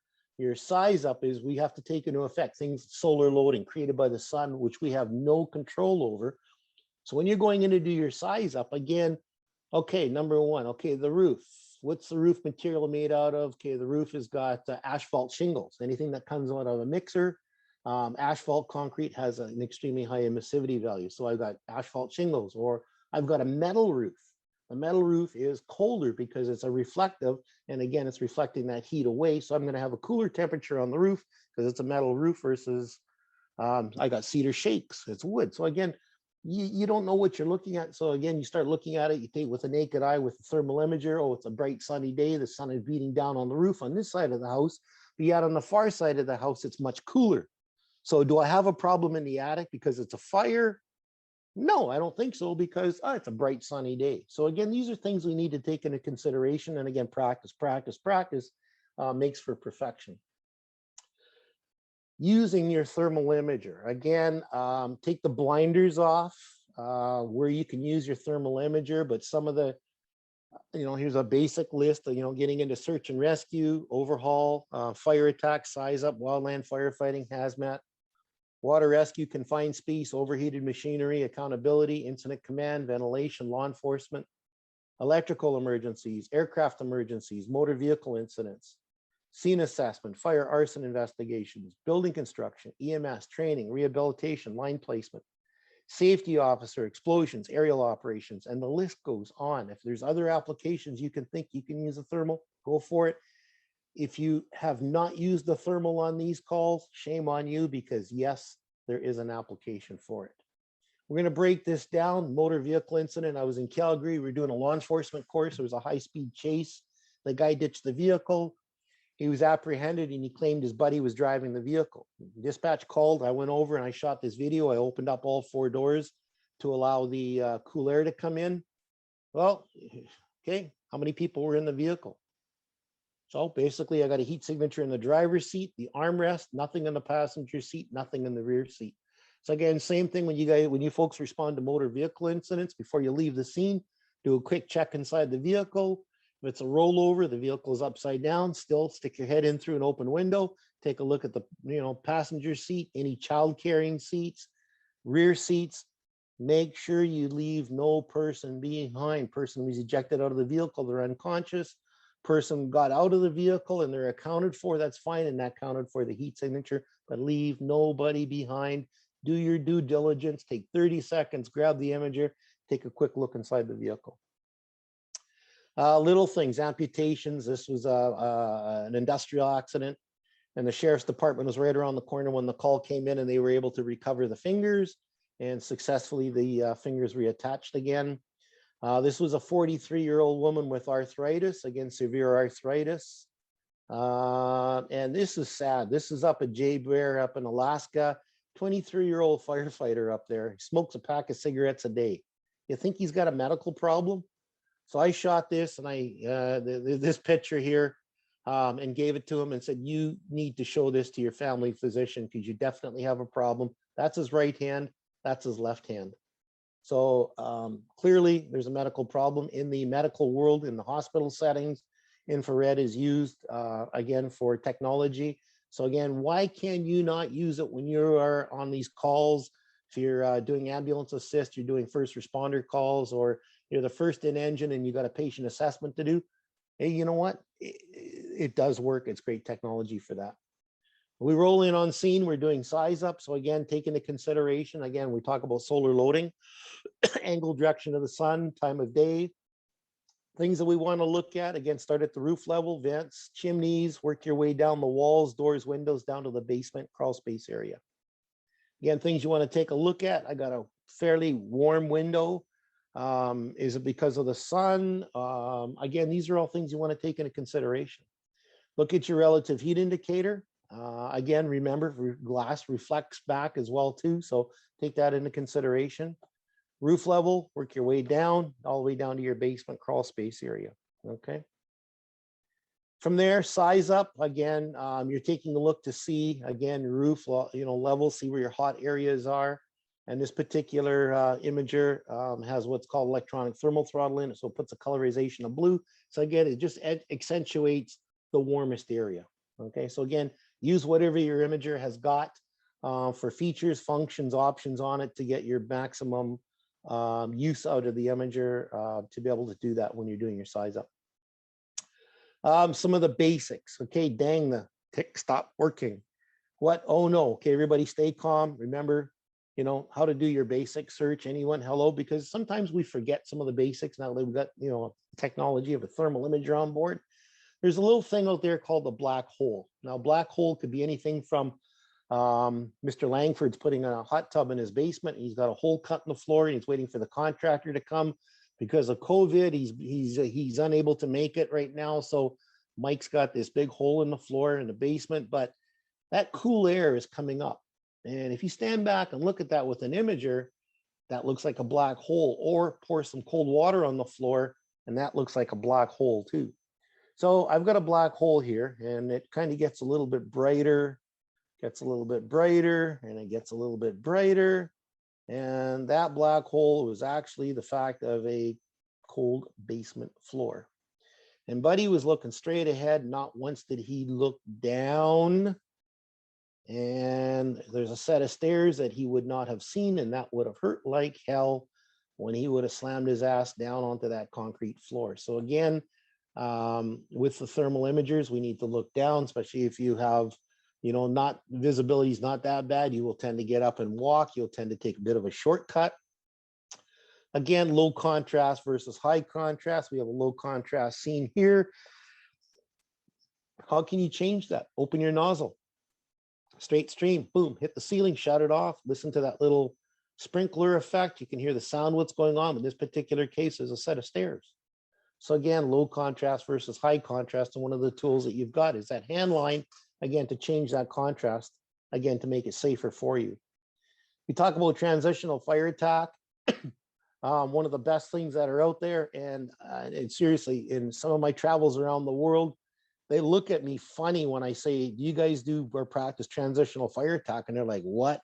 size up is we have to take into effect things, solar loading created by the sun, which we have no control over. So when you're going in to do your size up, again, okay, number one, okay, the roof. What's the roof material made out of? Okay, the roof has got asphalt shingles. Anything that comes out of a mixer, asphalt concrete has an extremely high emissivity value. So I've got asphalt shingles, or I've got a metal roof. The metal roof is colder because it's a reflective, and again, it's reflecting that heat away. So I'm going to have a cooler temperature on the roof because it's a metal roof versus I got cedar shakes, it's wood. So again, you don't know what you're looking at. So again, you start looking at it, you take with a naked eye with a thermal imager. Oh, it's a bright sunny day. The sun is beating down on the roof on this side of the house, but yet on the far side of the house, it's much cooler. So do I have a problem in the attic because it's a fire? No, I don't think so, because it's a bright sunny day. So again, these are things we need to take into consideration. And again, practice, practice, practice makes for perfection. Using your thermal imager. Again, take the blinders off where you can use your thermal imager, but some of the, here's a basic list of, getting into search and rescue, overhaul, fire attack, size up, wildland firefighting, hazmat, water rescue, confined space, overheated machinery, accountability, incident command, ventilation, law enforcement, electrical emergencies, aircraft emergencies, motor vehicle incidents, scene assessment, fire arson investigations, building construction, EMS, training, rehabilitation, line placement, safety officer, explosions, aerial operations, and the list goes on. If there's other applications you can think you can use a thermal, go for it. If you have not used the thermal on these calls, shame on you, because yes, there is an application for it. We're going to break this down. Motor vehicle incident. I was in Calgary. We were doing a law enforcement course. There was a high-speed chase. The guy ditched the vehicle. He was apprehended and he claimed his buddy was driving the vehicle. Dispatch called. I went over and I shot this video. I opened up all 4 doors to allow the cool air to come in. Well, okay, how many people were in the vehicle? So basically I got a heat signature in the driver's seat, the armrest, nothing in the passenger seat, nothing in the rear seat. So again, same thing when you folks respond to motor vehicle incidents, before you leave the scene, do a quick check inside the vehicle. If it's a rollover, the vehicle is upside down, still stick your head in through an open window, take a look at the passenger seat, any child carrying seats, rear seats. Make sure you leave no person behind. Person was ejected out of the vehicle, they're unconscious. Person got out of the vehicle and they're accounted for, that's fine, and that counted for the heat signature, but leave nobody behind. Do your due diligence, take 30 seconds, grab the imager, take a quick look inside the vehicle. Little things, amputations. This was an industrial accident and the sheriff's department was right around the corner when the call came in, and they were able to recover the fingers and successfully the fingers reattached again. This was a 43-year-old woman with arthritis, again, severe arthritis. And this is sad. This is up at Jay Bear up in Alaska. 23-year-old firefighter up there. He smokes a pack of cigarettes a day. You think he's got a medical problem? So I shot this and this picture here and gave it to him and said, you need to show this to your family physician because you definitely have a problem. That's his right hand. That's his left hand. So clearly there's a medical problem in the medical world, in the hospital settings. Infrared is used again for technology. So again, why can you not use it when you are on these calls? If you're doing ambulance assist, you're doing first responder calls, or you're the first in engine and you got a patient assessment to do. Hey, you know what? It does work. It's great technology for that. We roll in on scene, we're doing size up. So again, take into consideration, again, we talk about solar loading, angle, direction of the sun, time of day, things that we want to look at. Again, start at the roof level, vents, chimneys, work your way down the walls, doors, windows, down to the basement, crawl space area. Again, things you want to take a look at. I got a fairly warm window. Is it because of the sun? Again, these are all things you want to take into consideration. Look at your relative heat indicator. Again, remember, glass reflects back as well too, so take that into consideration. Roof level, work your way down, all the way down to your basement crawl space area, okay? From there, size up, again, you're taking a look to see, again, roof level, see where your hot areas are. And this particular imager has what's called electronic thermal throttle in it, so it puts a colorization of blue. So again, it just accentuates the warmest area, okay? So again, use whatever your imager has got for features, functions, options on it to get your maximum use out of the imager to be able to do that when you're doing your size up. Some of the basics, okay, dang, the tick stopped working. What? Oh no, okay, everybody stay calm. Remember, you know, how to do your basic search, anyone, hello, because sometimes we forget some of the basics now that we've got, you know, technology of a thermal imager on board. There's a little thing out there called the black hole. Now, black hole could be anything from Mr. Langford's putting a hot tub in his basement. He's got a hole cut in the floor and he's waiting for the contractor to come because of COVID. He's unable to make it right now. So Mike's got this big hole in the floor in the basement, but that cool air is coming up. And if you stand back and look at that with an imager, that looks like a black hole, or pour some cold water on the floor and that looks like a black hole too. So I've got a black hole here and it kind of gets a little bit brighter, gets a little bit brighter, and it gets a little bit brighter. And that black hole was actually the fact of a cold basement floor. And Buddy was looking straight ahead. Not once did he look down. And there's a set of stairs that he would not have seen, and that would have hurt like hell when he would have slammed his ass down onto that concrete floor. So again, with the thermal imagers, we need to look down, especially if you have, you know, not visibility is not that bad. You will tend to get up and walk. You'll tend to take a bit of a shortcut. Again, low contrast versus high contrast. We have a low contrast scene here. How can you change that? Open your nozzle. Straight stream, boom, hit the ceiling, shut it off. Listen to that little sprinkler effect. You can hear the sound, what's going on. In this particular case, there's a set of stairs. So again, low contrast versus high contrast. And one of the tools that you've got is that hand line, again, to change that contrast, again, to make it safer for you. We talk about transitional fire attack. One of the best things that are out there. And seriously, in some of my travels around the world, they look at me funny when I say, do you guys do or practice transitional fire attack? And they're like, what?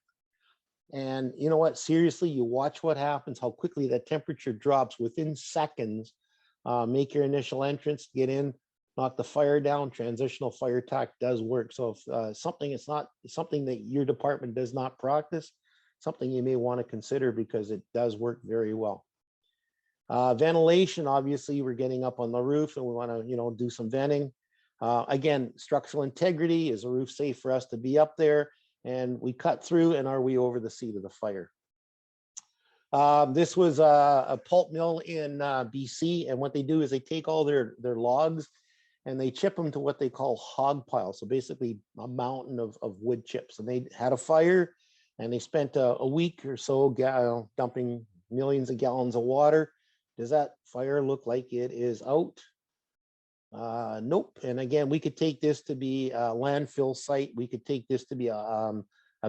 And you know what? Seriously, you watch what happens, how quickly that temperature drops within seconds. Make your initial entrance, get in, knock the fire down. Transitional fire attack does work. So if something is not something that your department does not practice, something you may want to consider because it does work very well. Ventilation, obviously, we're getting up on the roof and we want to, you know, do some venting. Again, structural integrity, is the roof safe for us to be up there? And we cut through, and are we over the seat of the fire? This was a pulp mill in BC, and what they do is they take all their logs and they chip them to what they call hog piles. So basically a mountain of wood chips. And they had a fire and they spent a week or so dumping millions of gallons of water. Does that fire look like it is out? Nope. And again, we could take this to be a landfill site. We could take this to be a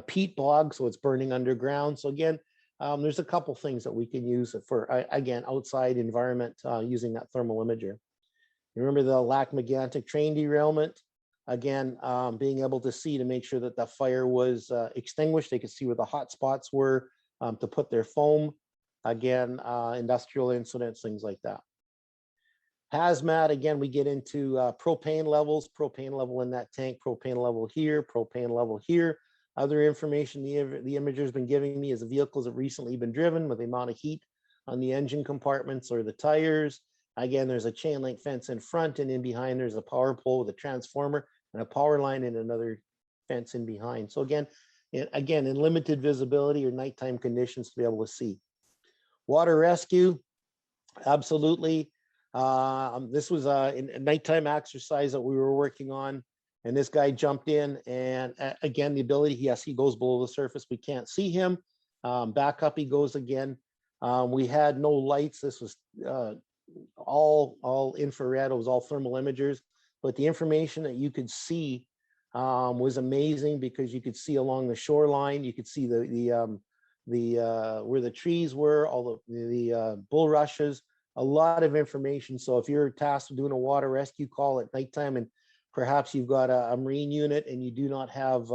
peat bog, so it's burning underground. So again, there's a couple things that we can use for, again, outside environment using that thermal imager. Remember the Lac-Mégantic train derailment? Again, being able to see to make sure that the fire was extinguished. They could see where the hot spots were to put their foam. again, industrial incidents, things like that. Hazmat, again, we get into propane level in that tank, propane level here. Other information the imager's been giving me is the vehicles have recently been driven with the amount of heat on the engine compartments or the tires. Again, there's a chain link fence in front, and in behind there's a power pole with a transformer and a power line and another fence in behind. So again, in limited visibility or nighttime conditions to be able to see. Water rescue, absolutely. This was a nighttime exercise that we were working on, and this guy jumped in, and again, the ability, yes, he goes below the surface. We can't see him. Back up he goes again. We had no lights. This was all infrared. It was all thermal imagers, but the information that you could see was amazing, because you could see along the shoreline. You could see the where the trees were, all the bulrushes, a lot of information. So if you're tasked with doing a water rescue call at nighttime, and perhaps you've got a marine unit and you do not have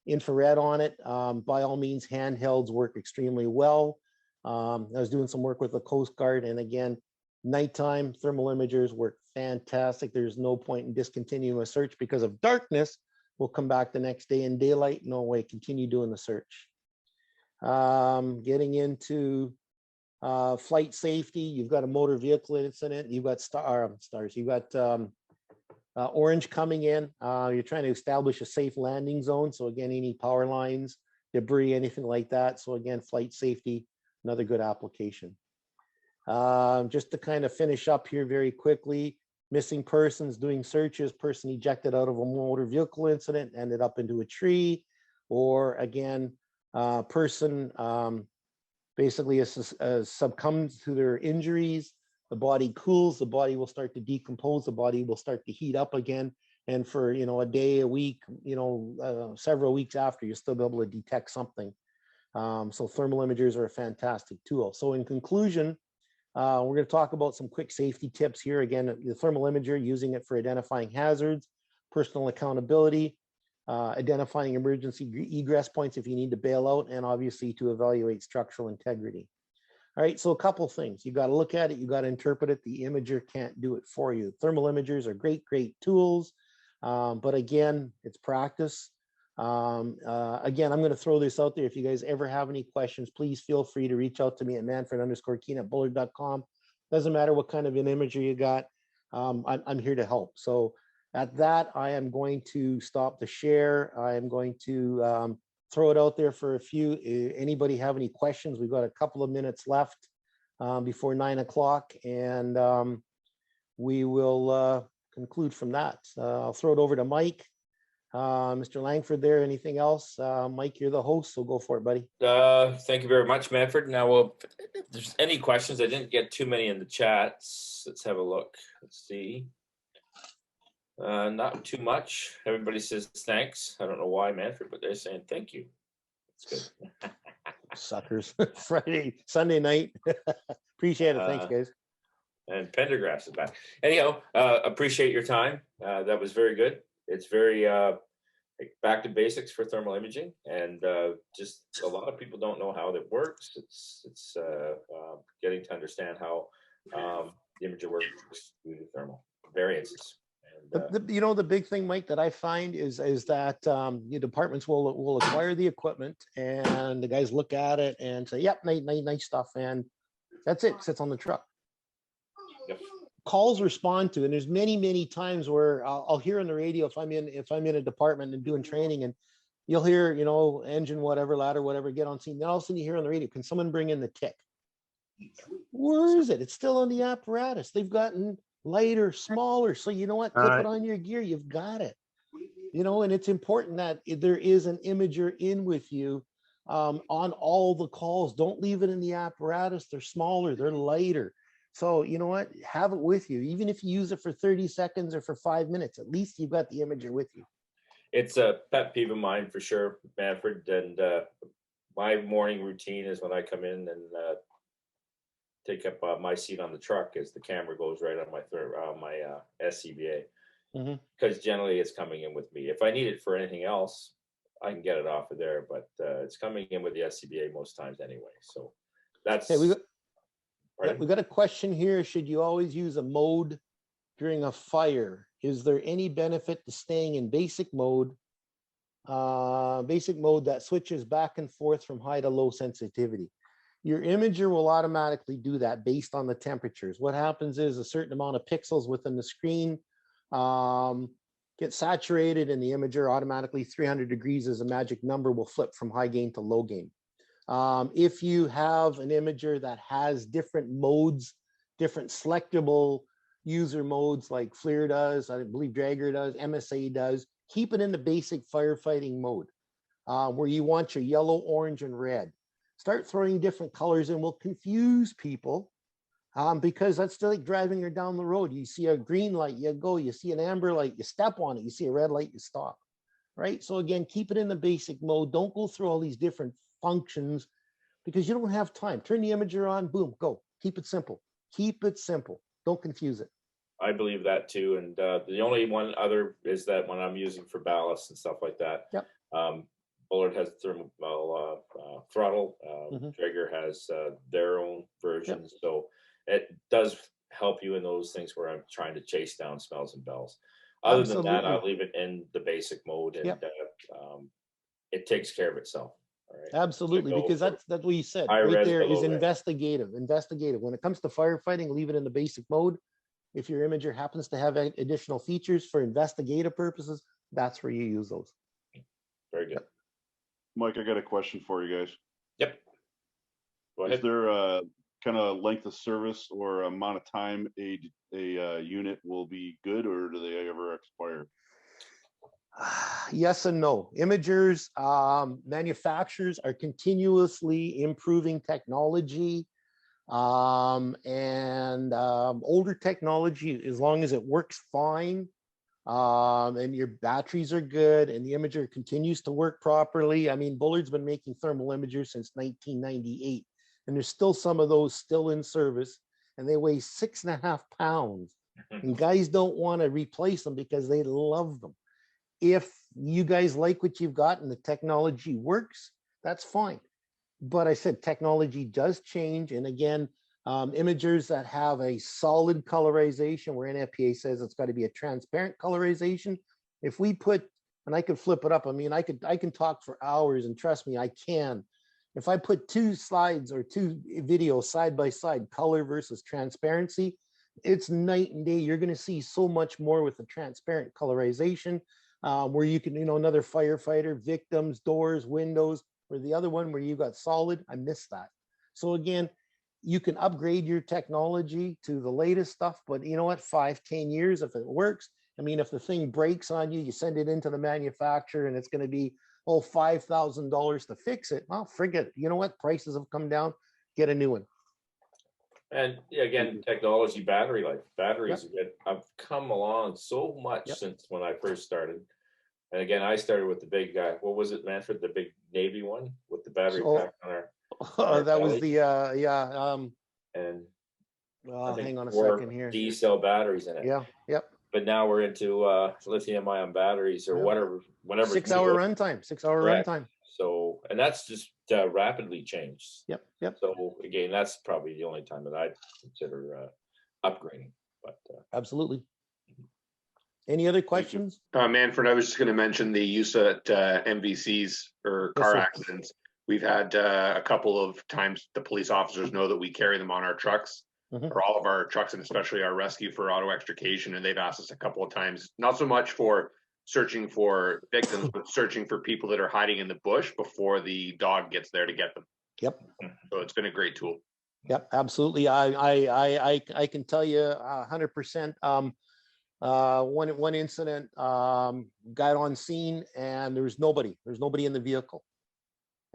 infrared on it, by all means, handhelds work extremely well. I was doing some work with the Coast Guard, and again, nighttime thermal imagers work fantastic. There's no point in discontinuing a search because of darkness. We'll come back the next day in daylight. No way, continue doing the search. Getting into flight safety, you've got a motor vehicle incident, you've got stars, you've got orange coming in. You're trying to establish a safe landing zone. So again, any power lines, debris, anything like that. So again, flight safety, another good application. Just to kind of finish up here very quickly, missing persons, doing searches, person ejected out of a motor vehicle incident, ended up into a tree, or again, person basically has succumbed to their injuries. The body cools, the body will start to decompose, the body will start to heat up again. And for, a day, a week, several weeks after, you'll still be able to detect something. So thermal imagers are a fantastic tool. So in conclusion, we're going to talk about some quick safety tips here. Again, the thermal imager, using it for identifying hazards, personal accountability, identifying emergency egress points if you need to bail out, and obviously to evaluate structural integrity. All right, so a couple things. You got to look at it, you got to interpret it. The imager can't do it for you. Thermal imagers are great tools, but again, it's practice. Again, I'm going to throw this out there. If you guys ever have any questions, please feel free to reach out to me at manfred_Kihn@bullard.com. Doesn't matter what kind of an imager you got. I'm here to help. So at that, I am going to stop the share. I am going to throw it out there for a few. Anybody have any questions? We've got a couple of minutes left before 9 o'clock, and we will conclude from that. I'll throw it over to Mike. Mr. Langford there, anything else? Mike, you're the host, so go for it, buddy. Thank you very much, Manfred. Now, if there's any questions, I didn't get too many in the chats. Let's have a look. Let's see. Not too much. Everybody says thanks. I don't know why, Manfred, but they're saying thank you. That's good. Suckers. Sunday night. Appreciate it. Thanks, guys. And Pendergrass is back. Anyhow, appreciate your time. That was very good. It's very back to basics for thermal imaging, and just a lot of people don't know how that works. It's getting to understand how the imager works due to thermal variances. The big thing, Mike, that I find is that the departments will acquire the equipment, and the guys look at it and say, "Yep, nice stuff," and that's it. Sits on the truck. Yep. Calls respond to, and there's many times where I'll hear on the radio if I'm in a department and doing training, and you'll hear engine whatever, ladder whatever, get on scene. Then all of a sudden you hear on the radio, "Can someone bring in the tick?" Where is it? It's still on the apparatus. They've gotten lighter, smaller. So you know what? Clip it on your gear. You've got it. And it's important that there is an imager in with you on all the calls. Don't leave it in the apparatus. They're smaller. They're lighter. So you know what? Have it with you. Even if you use it for 30 seconds or for 5 minutes, at least you've got the imager with you. It's a pet peeve of mine for sure, Manfred. And my morning routine is when I come in and take up my seat on the truck, as the camera goes right on my SCBA, because generally it's coming in with me. If I need it for anything else, I can get it off of there, but it's coming in with the SCBA most times anyway. So That's Okay, we right. got a question here. Should you always use a mode during a fire? Is there any benefit to staying in basic mode? Basic mode that switches back and forth from high to low sensitivity. Your imager will automatically do that based on the temperatures. What happens is a certain amount of pixels within the screen get saturated, and the imager automatically 300 degrees is a magic number, will flip from high gain to low gain. If you have an imager that has different modes, different selectable user modes like FLIR does, I believe Dragger does, MSA does, keep it in the basic firefighting mode where you want your yellow, orange, and red. Start throwing different colors and will confuse people because that's still like driving her down the road. You see a green light, you go, you see an amber light, you step on it, you see a red light, you stop, right? So again, keep it in the basic mode. Don't go through all these different functions because you don't have time. Turn the imager on, boom, go. Keep it simple. Keep it simple. Don't confuse it. I believe that too. And the only one other is that when I'm using for ballast and stuff like that, Yep. Bullard has thermal throttle. Mhm. Traeger has their own version. Yep. So it does help you in those things where I'm trying to chase down smells and bells. Other than that, Absolutely. I'll leave it in the basic mode, and Yep. it takes care of itself. All right. Absolutely, Go because for that's what you said high right res there to is low res. investigative. Investigative. When it comes to firefighting, leave it in the basic mode. If your imager happens to have additional features for investigative purposes, that's where you use those. Very good. Mike, I got a question for you guys. Yep. Go Is ahead. there a kind of length of service or amount of time a unit will be good, or do they ever expire? Yes and no. Imagers, manufacturers are continuously improving technology. Older technology, as long as it works fine, and your batteries are good and the imager continues to work properly. I mean, Bullard's been making thermal imagers since 1998, and there's still some of those still in service, and they weigh 6.5 pounds. And guys don't want to replace them because they love them. If you guys like what you've got and the technology works, that's fine. But I said technology does change. And again, imagers that have a solid colorization, where NFPA says it's got to be a transparent colorization. If we put, and I could flip it up, I mean, I can talk for hours, and trust me, I can. If I put two slides or two videos side by side, color versus transparency, it's night and day. You're going to see so much more with the transparent colorization, where you can, another firefighter, victims, doors, windows, or the other one where you got solid. I missed that. So again, you can upgrade your technology to the latest stuff, but you know what, 5-10 years, if it works, I mean, if the thing breaks on you, you send it into the manufacturer and it's going to be, $5,000 to fix it. Well, forget it. You know what? Prices have come down. Get a new one. And yeah, again, technology, battery life, batteries Yep. have come along so much Yep. since when I first started. And again, I started with the big guy. What was it, Manfred? The big Navy one with the battery So, pack on our that was belly? the, And I think hang on a 4 second here. D cell batteries in it. Yeah, yep. But now we're into lithium ion batteries or Yeah. whatever. 6-hour runtime, 6-hour Correct. runtime. So, and that's just rapidly changed. Yep, yep. So again, that's probably the only time that I'd consider upgrading. But Absolutely. Any other questions? Manfred, I was just going to mention the use at MVCs or car sir. accidents. We've had a couple of times the police officers know that we carry them on our trucks, Mhm. or all of our trucks, and especially our rescue for auto extrication. And they've asked us a couple of times, not so much for searching for victims, but searching for people that are hiding in the bush before the dog gets there to get them. Yep. So it's been a great tool. Yep, absolutely. I can tell you 100%. One incident, got on scene and there's nobody in the vehicle.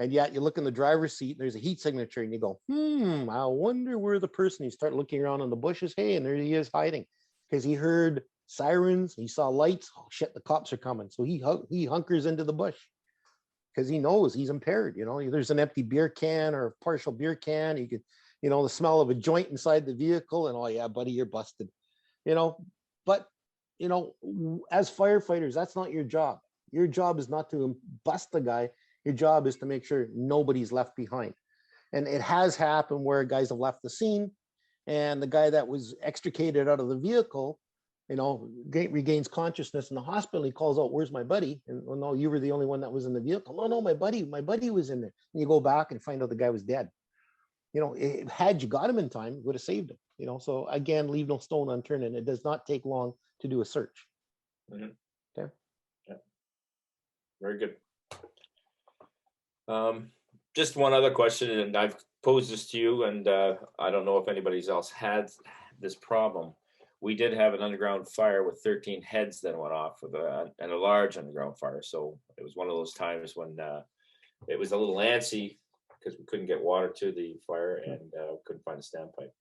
And yet you look in the driver's seat and there's a heat signature and you go, I wonder where the person, you start looking around in the bushes. Hey, and there he is hiding because he heard sirens. He saw lights. Oh shit, the cops are coming. So he hunkers into the bush because he knows he's impaired. There's an empty beer can or a partial beer can. You could, the smell of a joint inside the vehicle and, oh yeah, buddy, you're busted, but as firefighters, that's not your job. Your job is not to bust the guy. Your job is to make sure nobody's left behind. And it has happened where guys have left the scene, and the guy that was extricated out of the vehicle, regains consciousness in the hospital. He calls out, "Where's my buddy?" And, "Oh no, you were the only one that was in the vehicle." "No, my buddy was in there." And you go back and find out the guy was dead. Had you got him in time, it would have saved him. So again, leave no stone unturned, and it does not take long to do a search. Mhm. Okay. Yeah. Very good. Just one other question, and I've posed this to you, and I don't know if anybody else had this problem. We did have an underground fire with 13 heads that went off and a large underground fire. So it was one of those times when it was a little antsy because we couldn't get water to the fire and couldn't find a standpipe.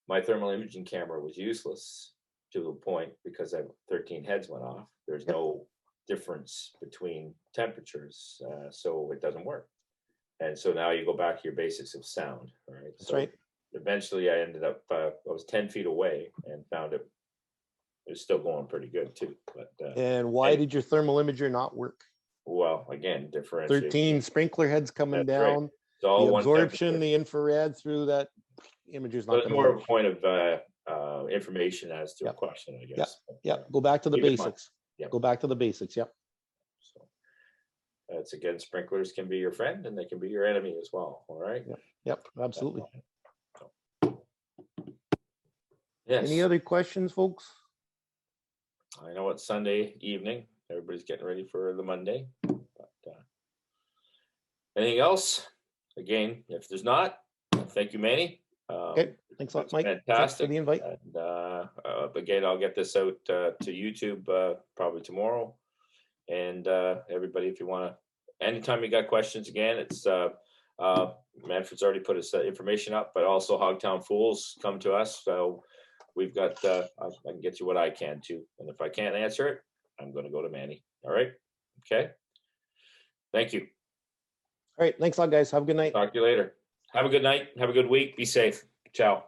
My thermal imaging camera was useless to a point because 13 heads went off. There's no difference between temperatures, so it doesn't work. And so now you go back to your basics of sound. All right. That's right. Eventually I ended up, I was 10 feet away and found it was still going pretty good too. But and why did your thermal imager not work? Well, again, differentiate. 13 sprinkler heads coming That's right. down. It's all the one absorption, temperature. the infrared through that imager's not But it's going more to of work. a point of information as to a Yep. question, I guess. Yeah, go back to the Keep in mind. basics. Yep. Go back to the basics. Yep. So that's again, sprinklers can be your friend and they can be your enemy as well. All right. Yep, absolutely. Yes. Any other questions, folks? I know it's Sunday evening. Everybody's getting ready for the Monday. But, anything else? Again, if there's not, thank you, Manny. Okay, thanks a lot, That's Mike. Thanks fantastic. for the invite. And again, I'll get this out to YouTube probably tomorrow. And everybody, if you want to, anytime you got questions, again, it's Manfred's already put his information up, but also Hogtown Fools come to us. So we've got, I can get you what I can too. And if I can't answer it, I'm going to go to Manny. All right. Okay. Thank you. All right. Thanks a lot, guys. Have a good night. Talk to you later. Have a good night. Have a good week. Be safe. Ciao.